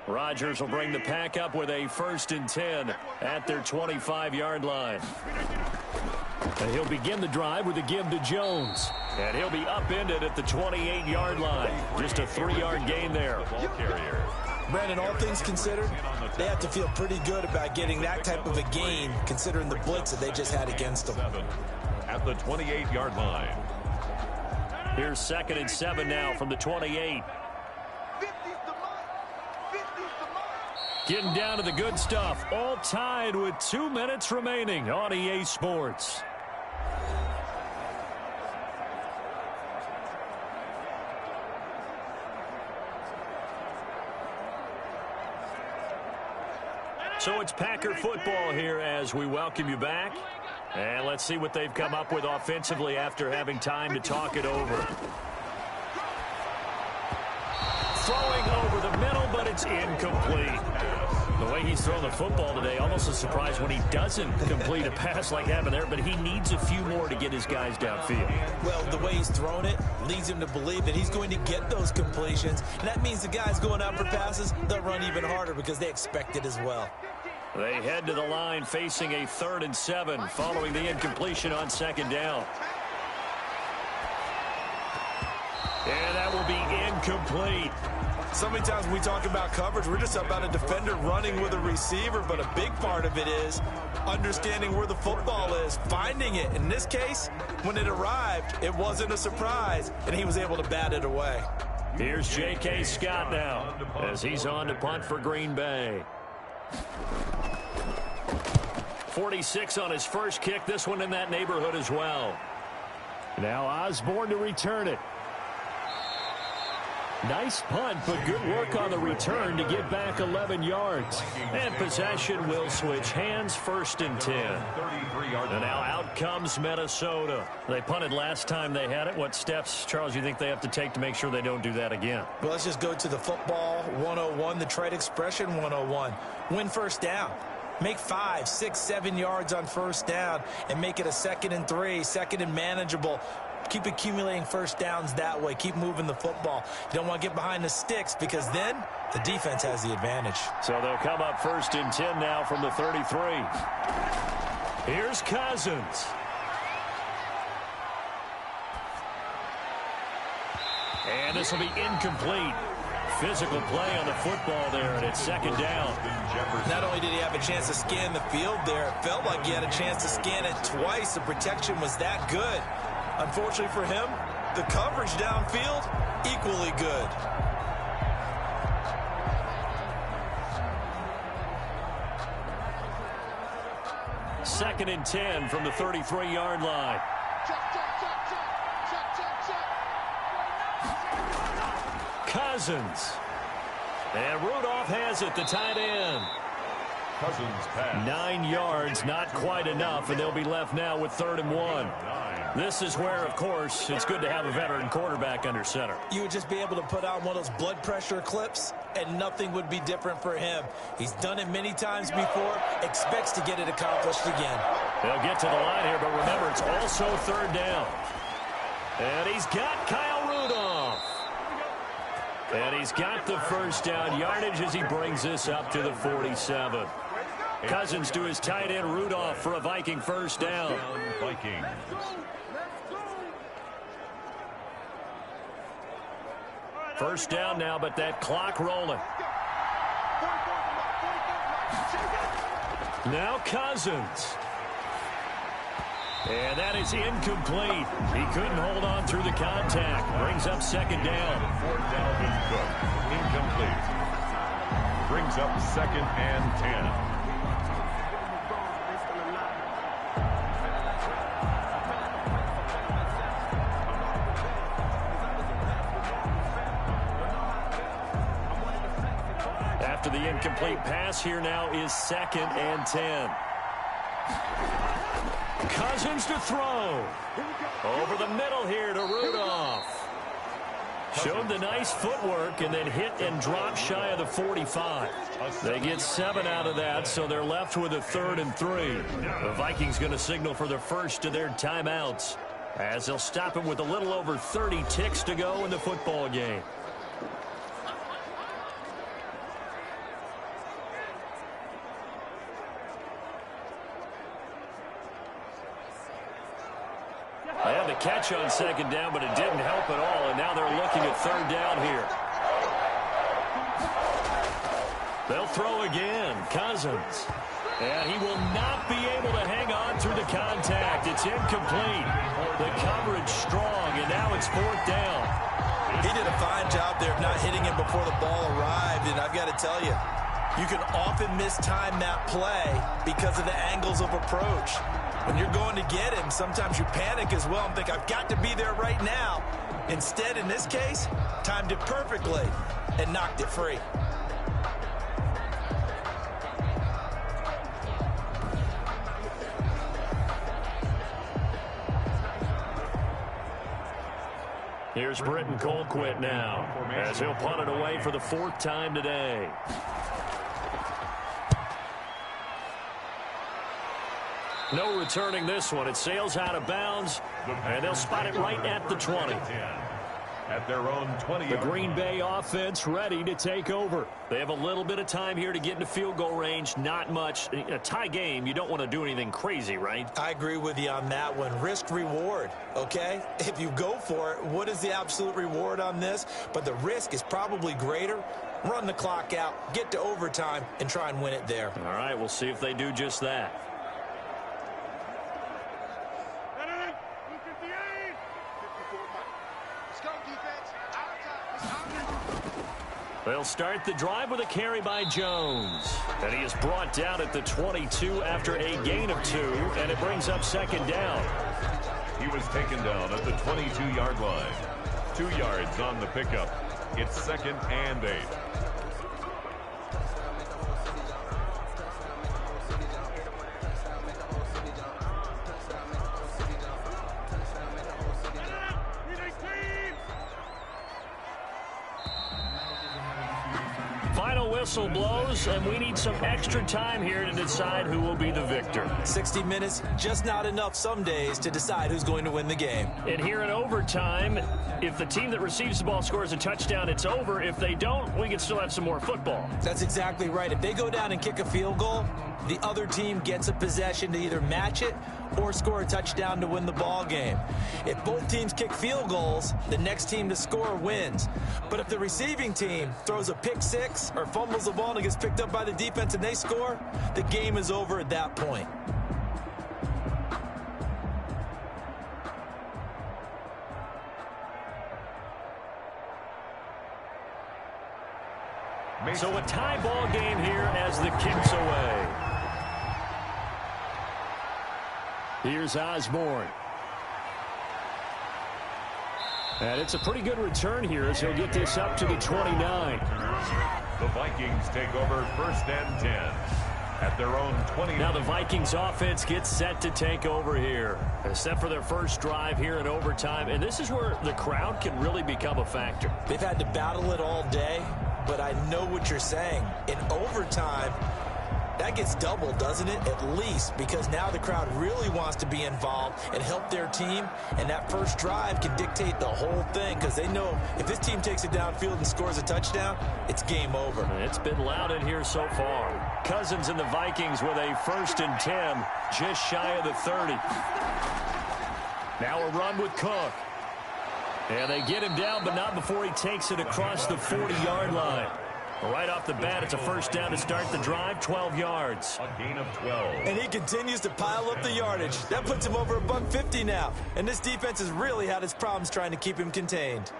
Rodgers will bring the pack up with a 1st and 10 at their 25-yard line. And he'll begin the drive with a give to Jones. And he'll be upended at the 28-yard line. Just a 3-yard gain there. Brandon, all things considered, they have to feel pretty good about getting that type of a gain, considering the blitz that they just had against them. At the 28-yard line. Here's 2nd and 7 now from the 28. Getting down to the good stuff. All tied with 2 minutes remaining on EA Sports. So it's Packer football here as we welcome you back. And let's see what they've come up with offensively after having time to talk it over. Throwing over the middle, but it's incomplete. The way he's thrown the football today, almost a surprise when he doesn't complete a pass like happened there, but he needs a few more to get his guys downfield. Well, the way he's thrown it leads him to believe that he's going to get those completions, and that means the guys going out for passes, they'll run even harder because they expect it as well. They head to the line facing a 3rd and 7 following the incompletion on 2nd down. And that will be incomplete. So many times when we talk about coverage, we're just about a defender running with a receiver, but a big part of it is understanding where the football is, finding it. In this case, when it arrived, it wasn't a surprise, and he was able to bat it away. Here's J.K. Scott now as he's on to punt for Green Bay. 46 on his first kick, this one in that neighborhood as well. Now Osborne to return it. Nice punt, but good work on the return to get back 11 yards. And possession will switch hands, 1st and 10. And now out comes Minnesota. They punted last time they had it. What steps, Charles, you think they have to take to make sure they don't do that again? Well, let's just go to the football 101, the trade expression 101. Win 1st down. Make 5, 6, 7 yards on first down and make it a 2nd and 3, 2nd and manageable. Keep accumulating first downs that way. Keep moving the football. You don't want to get behind the sticks because then the defense has the advantage. So they'll come up 1st and 10 now from the 33. Here's Cousins. And this will be incomplete. Physical play on the football there, and it's 2nd down. Not only did he have a chance to scan the field there, it felt like he had a chance to scan it twice. The protection was that good. Unfortunately for him, the coverage downfield, equally good. Second and 10 from the 33-yard line. Cousins. And Rudolph has it, the tight end. Cousins pass. 9 yards, not quite enough, and they'll be left now with 3rd and 1. This is where, of course, it's good to have a veteran quarterback under center. You would just be able to put on one of those blood pressure clips, and nothing would be different for him. He's done it many times before, expects to get it accomplished again. They'll get to the line here, but remember, it's also 3rd down. And he's got Kyle Rudolph. And he's got the first down yardage as he brings this up to the 47. Cousins to his tight end Rudolph for a Viking first down. Vikings. First down now, but that clock rolling. Now Cousins. And that is incomplete. He couldn't hold on through the contact. Brings up 2nd down. For Dalvin Cook. Incomplete. Brings up 2nd and 10. After the incomplete pass, here now is 2nd and 10. Cousins to throw. Over the middle here to Rudolph. Showed the nice footwork and then hit and dropped shy of the 45. They get 7 out of that, so they're left with a 3rd and 3. The Vikings going to signal for the first of their timeouts as they'll stop him with a little over 30 ticks to go in the football game. They had the catch on 2nd down, but it didn't help at all, and now they're looking at 3rd down here. They'll throw again. Cousins. And he will not be able to hang on through the contact. It's incomplete. The coverage strong, and now it's 4th down. He did a fine job there of not hitting him before the ball arrived, and I've got to tell you, you can often mistime that play because of the angles of approach. When you're going to get him, sometimes you panic as well and think, I've got to be there right now. Instead, in this case, timed it perfectly and knocked it free. Here's Britton Colquitt now as he'll punt it away for the 4th time today. No returning this one. It sails out of bounds, and they'll spot it right at the 20. At their own 20. The Green Bay offense ready to take over. They have a little bit of time here to get into field goal range. Not much. In a tie game, you don't want to do anything crazy, right? I agree with you on that one. Risk reward, okay? If you go for it, what is the absolute reward on this? But the risk is probably greater. Run the clock out, get to overtime, and try and win it there. All right, we'll see if they do just that. They'll start the drive with a carry by Jones. And he is brought down at the 22 after a gain of 2, and it brings up 2nd down. He was taken down at the 22-yard line. 2 yards on the pickup. It's 2nd and 8. Final final whistle blows, and we need some extra time here to decide who will be the victor. 60 minutes, just not enough some days to decide who's going to win the game. And here in overtime, if the team that receives the ball scores a touchdown, it's over. If they don't, we can still have some more football. That's exactly right. If they go down and kick a field goal, the other team gets a possession to either match it or score a touchdown to win the ball game. If both teams kick field goals, the next team to score wins. But if the receiving team throws a pick six or fumbles the ball and it gets picked up by the defense and they score, the game is over at that point. So a tie ball game here as the kick's away. Here's Osborne. And it's a pretty good return here as he'll get this up to the 29. The Vikings take over 1st and 10 at their own 20. Now the Vikings offense gets set to take over here. Set for their first drive here in overtime. And this is where the crowd can really become a factor. They've had to battle it all day, but I know what you're saying. In overtime, that gets doubled, doesn't it? At least, because now the crowd really wants to be involved and help their team, and that first drive can dictate the whole thing because they know if this team takes it downfield and scores a touchdown, it's game over. It's been loud in here so far. Cousins and the Vikings with a 1st and 10, just shy of the 30. Now a run with Cook. And they get him down, but not before he takes it across the 40-yard line. Right off the bat, it's a 1st down to start the drive, 12 yards. A gain of 12. And he continues to pile up the yardage. That puts him over $150 now. And this defense has really had its problems trying to keep him contained.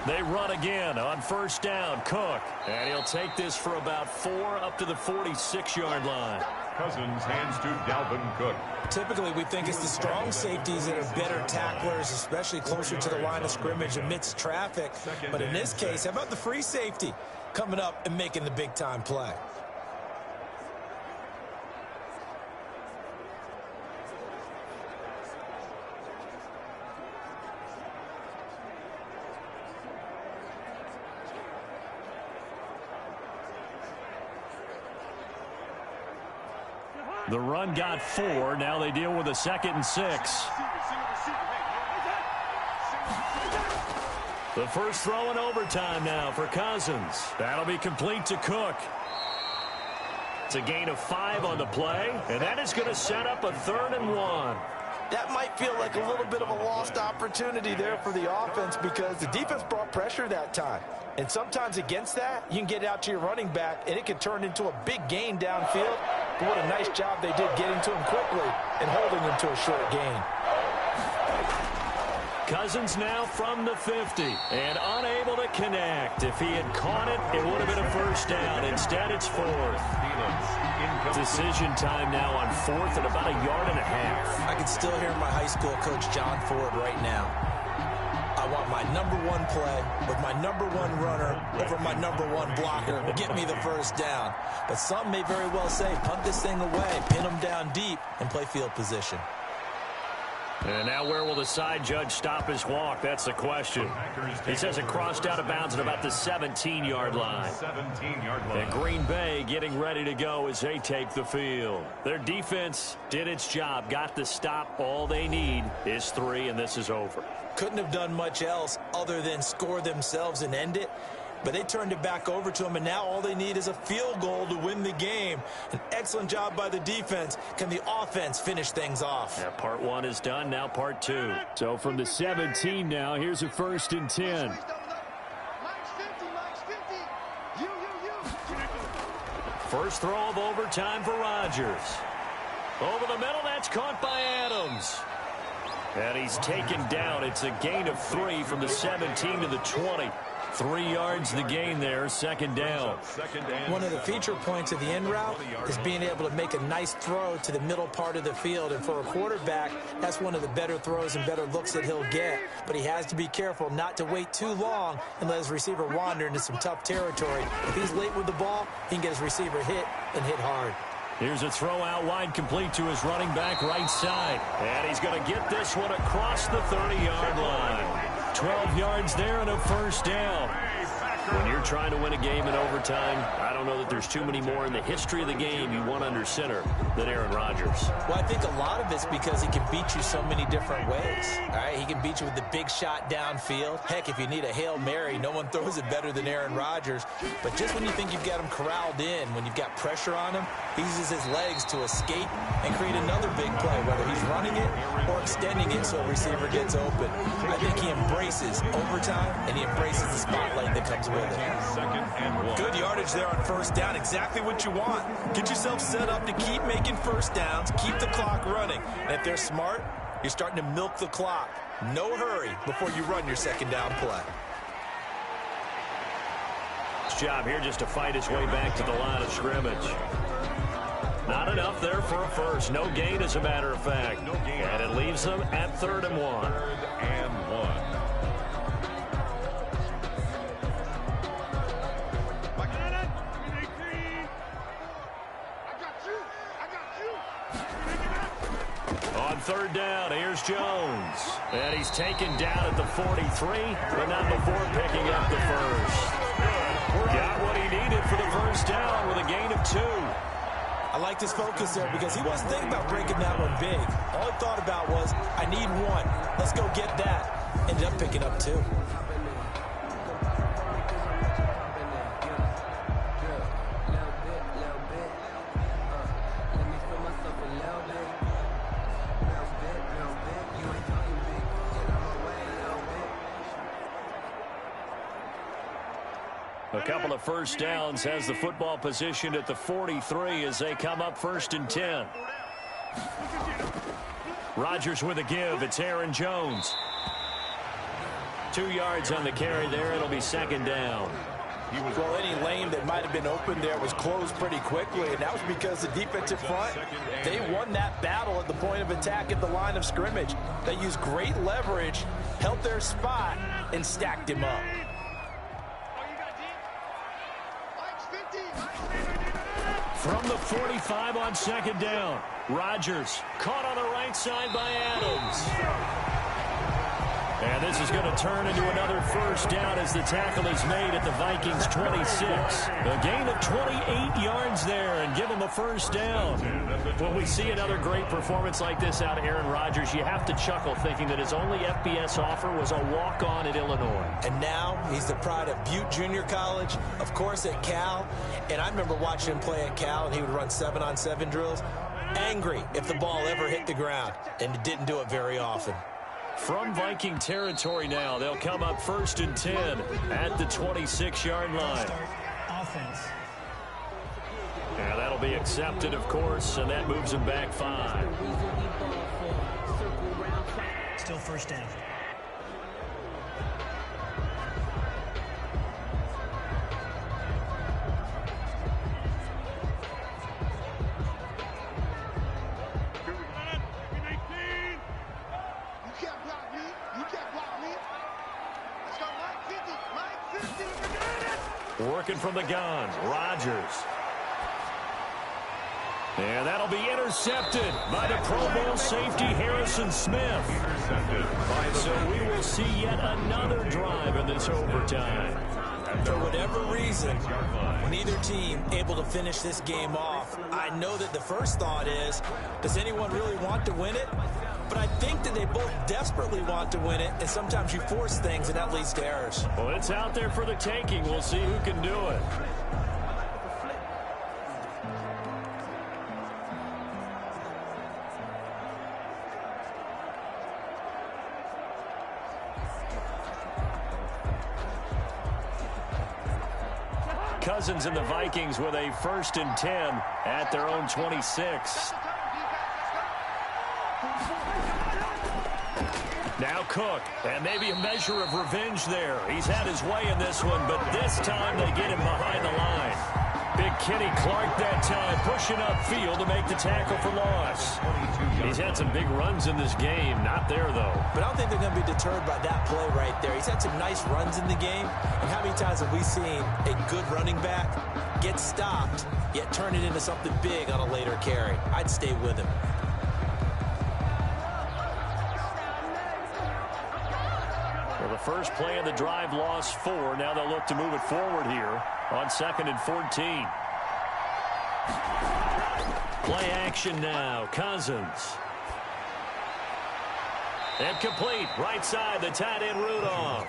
They run again on 1st down. Cook. And he'll take this for about 4 up to the 46-yard line. Cousins hands to Dalvin Cook. Typically, we think it's the strong safeties that are better tacklers, especially closer to the line of scrimmage amidst traffic. But in this case, how about the free safety coming up and making the big-time play? The run got 4. Now they deal with a 2nd and 6. The first throw in overtime now for Cousins. That'll be complete to Cook. It's a gain of 5 on the play, and that is going to set up a 3rd and 1. That might feel like a little bit of a lost opportunity there for the offense because the defense brought pressure that time. And sometimes against that, you can get out to your running back, and it can turn into a big gain downfield. But what a nice job they did getting to him quickly and holding him to a short gain. Cousins now from the 50 and unable to connect. If he had caught it, it would have been a 1st down. Instead, it's 4th. Decision time now on 4th and about 1.5 yards. I can still hear my high school coach, John Ford, right now. I want my #1 play with my #1 runner over my #1 blocker. Get me the 1st down. But some may very well say, punt this thing away, pin them down deep, and play field position. And now where will the side judge stop his walk? That's the question. He says it crossed out of bounds at about the 17-yard line. 17-yard line. And Green Bay getting ready to go as they take the field. Their defense did its job, got the stop. All they need is 3, and this is over. Couldn't have done much else other than score themselves and end it. But they turned it back over to them, and now all they need is a field goal to win the game. An excellent job by the defense. Can the offense finish things off? Yeah, part 1 is done, now part 2. So from the 17 now, here's a 1st and 10. First throw of overtime for Rodgers. Over the middle, that's caught by Adams. And he's taken down. It's a gain of 3 from the 17 to the 20. 3 yards the gain there, second down. One of the feature points of the in route is being able to make a nice throw to the middle part of the field. And for a quarterback, that's one of the better throws and better looks that he'll get. But he has to be careful not to wait too long and let his receiver wander into some tough territory. If he's late with the ball, he can get his receiver hit and hit hard. Here's a throw out wide, complete to his running back right side. And he's going to get this one across the 30-yard line. 12 yards there and a first down. When you're trying to win a game in overtime, I don't know that there's too many more in the history of the game you want under center than Aaron Rodgers. Well, I think a lot of it's because he can beat you so many different ways. All right, he can beat you with the big shot downfield. Heck, if you need a Hail Mary, no one throws it better than Aaron Rodgers. But just when you think you've got him corralled in, when you've got pressure on him, he uses his legs to escape and create another big play, whether he's running it or extending it so a receiver gets open. I think he embraces overtime, and he embraces the spotlight that comes with it. Good yardage there on first down. Exactly what you want. Get yourself set up to keep making first downs, keep the clock running. And if they're smart, you're starting to milk the clock. No hurry before you run your second down play. His job here just to fight his way back to the line of scrimmage. Not enough there for a first. No gain, as a matter of fact. And it leaves them at 3rd and 1. On 3rd down, here's Jones. And he's taken down at the 43, but not before picking up the first. Got what he needed for the first down with a gain of 2. I liked his focus there because he wasn't thinking about breaking that one big. All he thought about was, I need 1. Let's go get that. Ended up picking up 2. A couple of first downs, has the football positioned at the 43 as they come up 1st and 10. Rodgers with a give. It's Aaron Jones. 2 yards on the carry there. It'll be 2nd down. Well, any lane that might have been open there was closed pretty quickly, and that was because the defensive front, they won that battle at the point of attack at the line of scrimmage. They used great leverage, held their spot, and stacked him up. From the 45 on 2nd down, Rodgers caught on the right side by Adams. And this is going to turn into another first down as the tackle is made at the Vikings 26. A gain of 28 yards there and give them a first down. When we see another great performance like this out of Aaron Rodgers, you have to chuckle thinking that his only FBS offer was a walk-on at Illinois. And now he's the pride of Butte Junior College, of course at Cal. And I remember watching him play at Cal, and he would run 7-on-7 drills. Angry if the ball ever hit the ground, and it didn't do it very often. From Viking territory now, they'll come up 1st and 10 at the 26-yard line. Offense. Yeah, that'll be accepted, of course, and that moves them back 5. Still first down. Working from the gun, Rodgers. And that'll be intercepted by the Pro Bowl safety Harrison Smith. So we will see yet another drive in this overtime. For whatever reason, neither team able to finish this game off. I know that the first thought is, does anyone really want to win it? But I think that they both desperately want to win it, and sometimes you force things, and that leads to errors. Well, it's out there for the taking. We'll see who can do it. Cousins and the Vikings with a 1st and 10 at their own 26. Now Cook, and maybe a measure of revenge there. He's had his way in this one, but this time they get him behind the line. Big Kenny Clark that time, pushing upfield to make the tackle for loss. He's had some big runs in this game. Not there, though. But I don't think they're going to be deterred by that play right there. He's had some nice runs in the game. And how many times have we seen a good running back get stopped, yet turn it into something big on a later carry? I'd stay with him. Well, the first play of the drive lost 4. Now they'll look to move it forward here on 2nd and 14. Play action now. Cousins. And complete. Right side, the tight end Rudolph.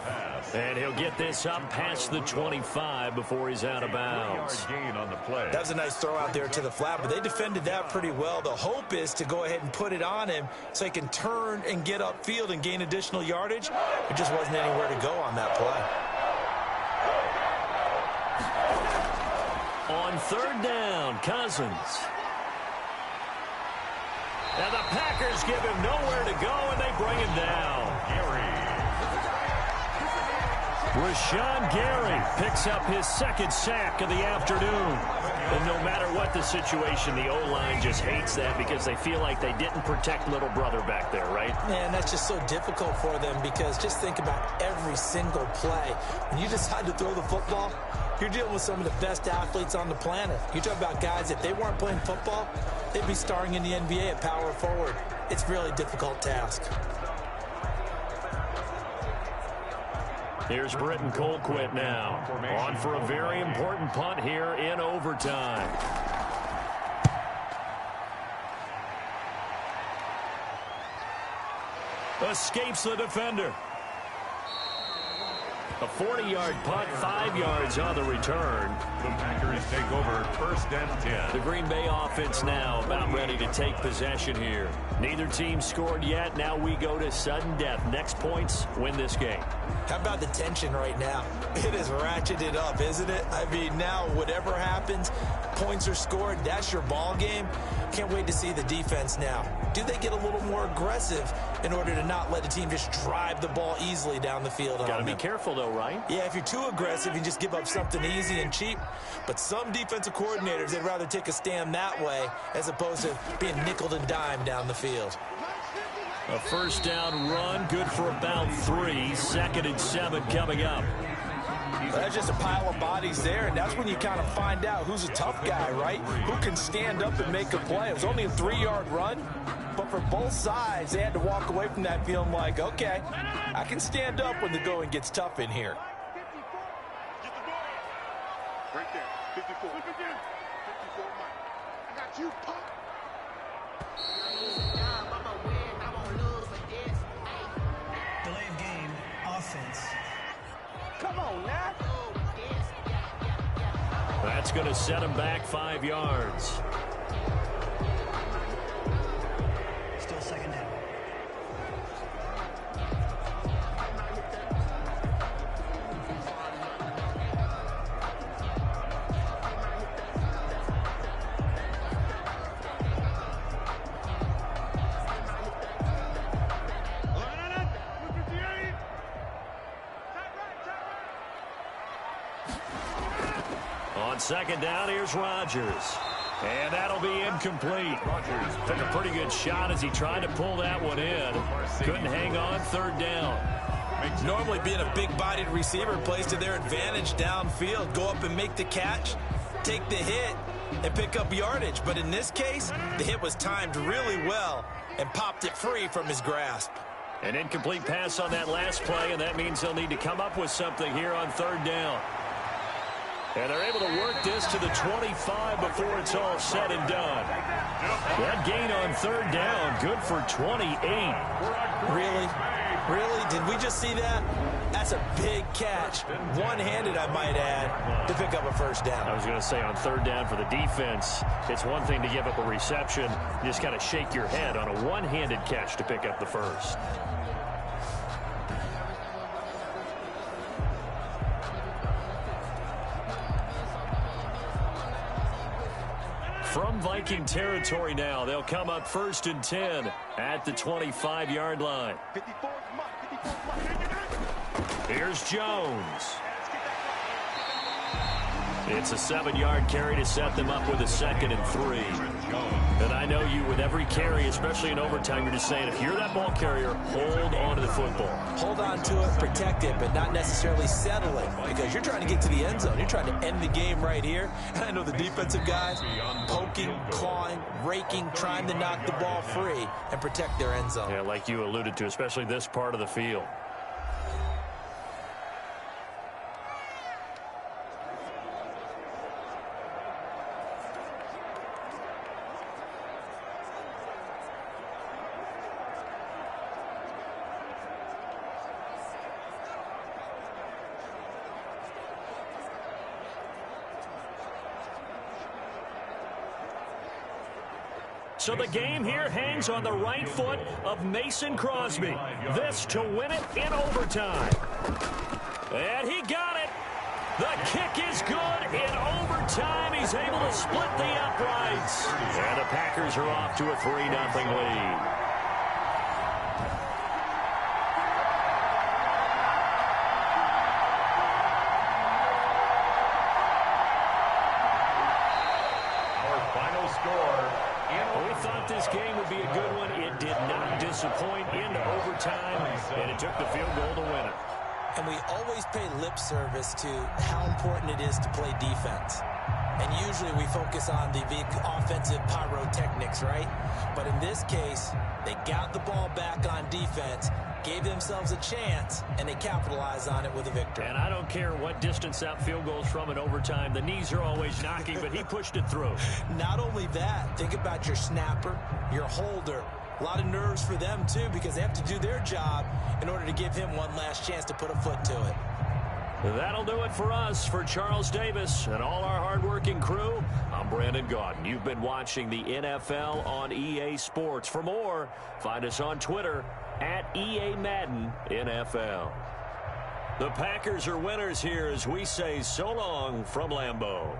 And he'll get this up past the 25 before he's out of bounds. Gain on the play. That was a nice throw out there to the flat, but they defended that pretty well. The hope is to go ahead and put it on him so he can turn and get upfield and gain additional yardage. There just wasn't anywhere to go on that play. On 3rd down, Cousins. And the Packers give him nowhere to go, and they bring him down. Rashawn Gary picks up his 2nd sack of the afternoon. And no matter what the situation, the O-line just hates that because they feel like they didn't protect little brother back there, right? Man, that's just so difficult for them because just think about every single play. When you decide to throw the football, you're dealing with some of the best athletes on the planet. You talk about guys, if they weren't playing football, they'd be starring in the NBA at power forward. It's a really difficult task. Here's Britton Colquitt now. On for a very important punt here in overtime. Escapes the defender. A 40-yard punt, 5 yards on the return. The Packers take over 1st and 10. The Green Bay offense now about ready to take possession here. Neither team scored yet. Now we go to sudden death. Next points win this game. How about the tension right now? It is ratcheted up, isn't it? I mean, now whatever happens, points are scored. That's your ball game. Can't wait to see the defense now. Do they get a little more aggressive in order to not let the team just drive the ball easily down the field? Got to be careful, though, right? Yeah, if you're too aggressive, you just give up something easy and cheap. But some defensive coordinators, they'd rather take a stand that way as opposed to being nickeled and dimed down the field. A 1st down run, good for about 3. 2nd and 7 coming up. That's just a pile of bodies there, and that's when you kind of find out who's a tough guy, right? Who can stand up and make a play. It was only a 3-yard run, but for both sides, they had to walk away from that feeling like, okay, I can stand up when the going gets tough in here. Right there, 54. 54, Mike. I got you, Pop. Delay of game, offense. Come on, now. That's going to set him back 5 yards. Still 2nd down. On 2nd down, here's Rodgers. And that'll be incomplete. Rodgers took a pretty good shot as he tried to pull that one in. Couldn't hang on 3rd down. Normally being a big-bodied receiver plays to their advantage downfield. Go up and make the catch, take the hit, and pick up yardage. But in this case, the hit was timed really well and popped it free from his grasp. An incomplete pass on that last play, and that means they'll need to come up with something here on 3rd down. And they're able to work this to the 25 before it's all said and done. That gain on 3rd down, good for 28. Really? Really? Did we just see that? That's a big catch. One-handed, I might add, to pick up a 1st down. I was going to say on 3rd down for the defense, it's one thing to give up a reception. You just got to shake your head on a one-handed catch to pick up the 1st. From in Viking territory now. They'll come up 1st and 10 at the 25-yard line. Here's Jones. It's a 7-yard carry to set them up with a 2nd and 3. And I know you, with every carry, especially in overtime, you're just saying, if you're that ball carrier, hold on to the football. Hold on to it, protect it, but not necessarily settle it, because you're trying to get to the end zone. You're trying to end the game right here. And I know the defensive guys poking, clawing, raking, trying to knock the ball free and protect their end zone. Yeah, like you alluded to, especially this part of the field. So the game here hangs on the right foot of Mason Crosby. This to win it in overtime. And he got it. The kick is good in overtime. He's able to split the uprights. And the Packers are off to a 3-0 lead. This game would be a good one. It did not disappoint into overtime, and it took the field goal to win it. And we always pay lip service to how important it is to play defense. And usually we focus on the big offensive pyrotechnics, right? But in this case, they got the ball back on defense, gave themselves a chance, and they capitalized on it with a victory. And I don't care what distance that field goes from in overtime. The knees are always knocking, but he pushed it through. Not only that, think about your snapper, your holder. A lot of nerves for them, too, because they have to do their job in order to give him one last chance to put a foot to it. That'll do it for us. For Charles Davis and all our hardworking crew, I'm Brandon Gaudin. You've been watching the NFL on EA Sports. For more, find us on Twitter at EA Madden NFL. The Packers are winners here as we say so long from Lambeau.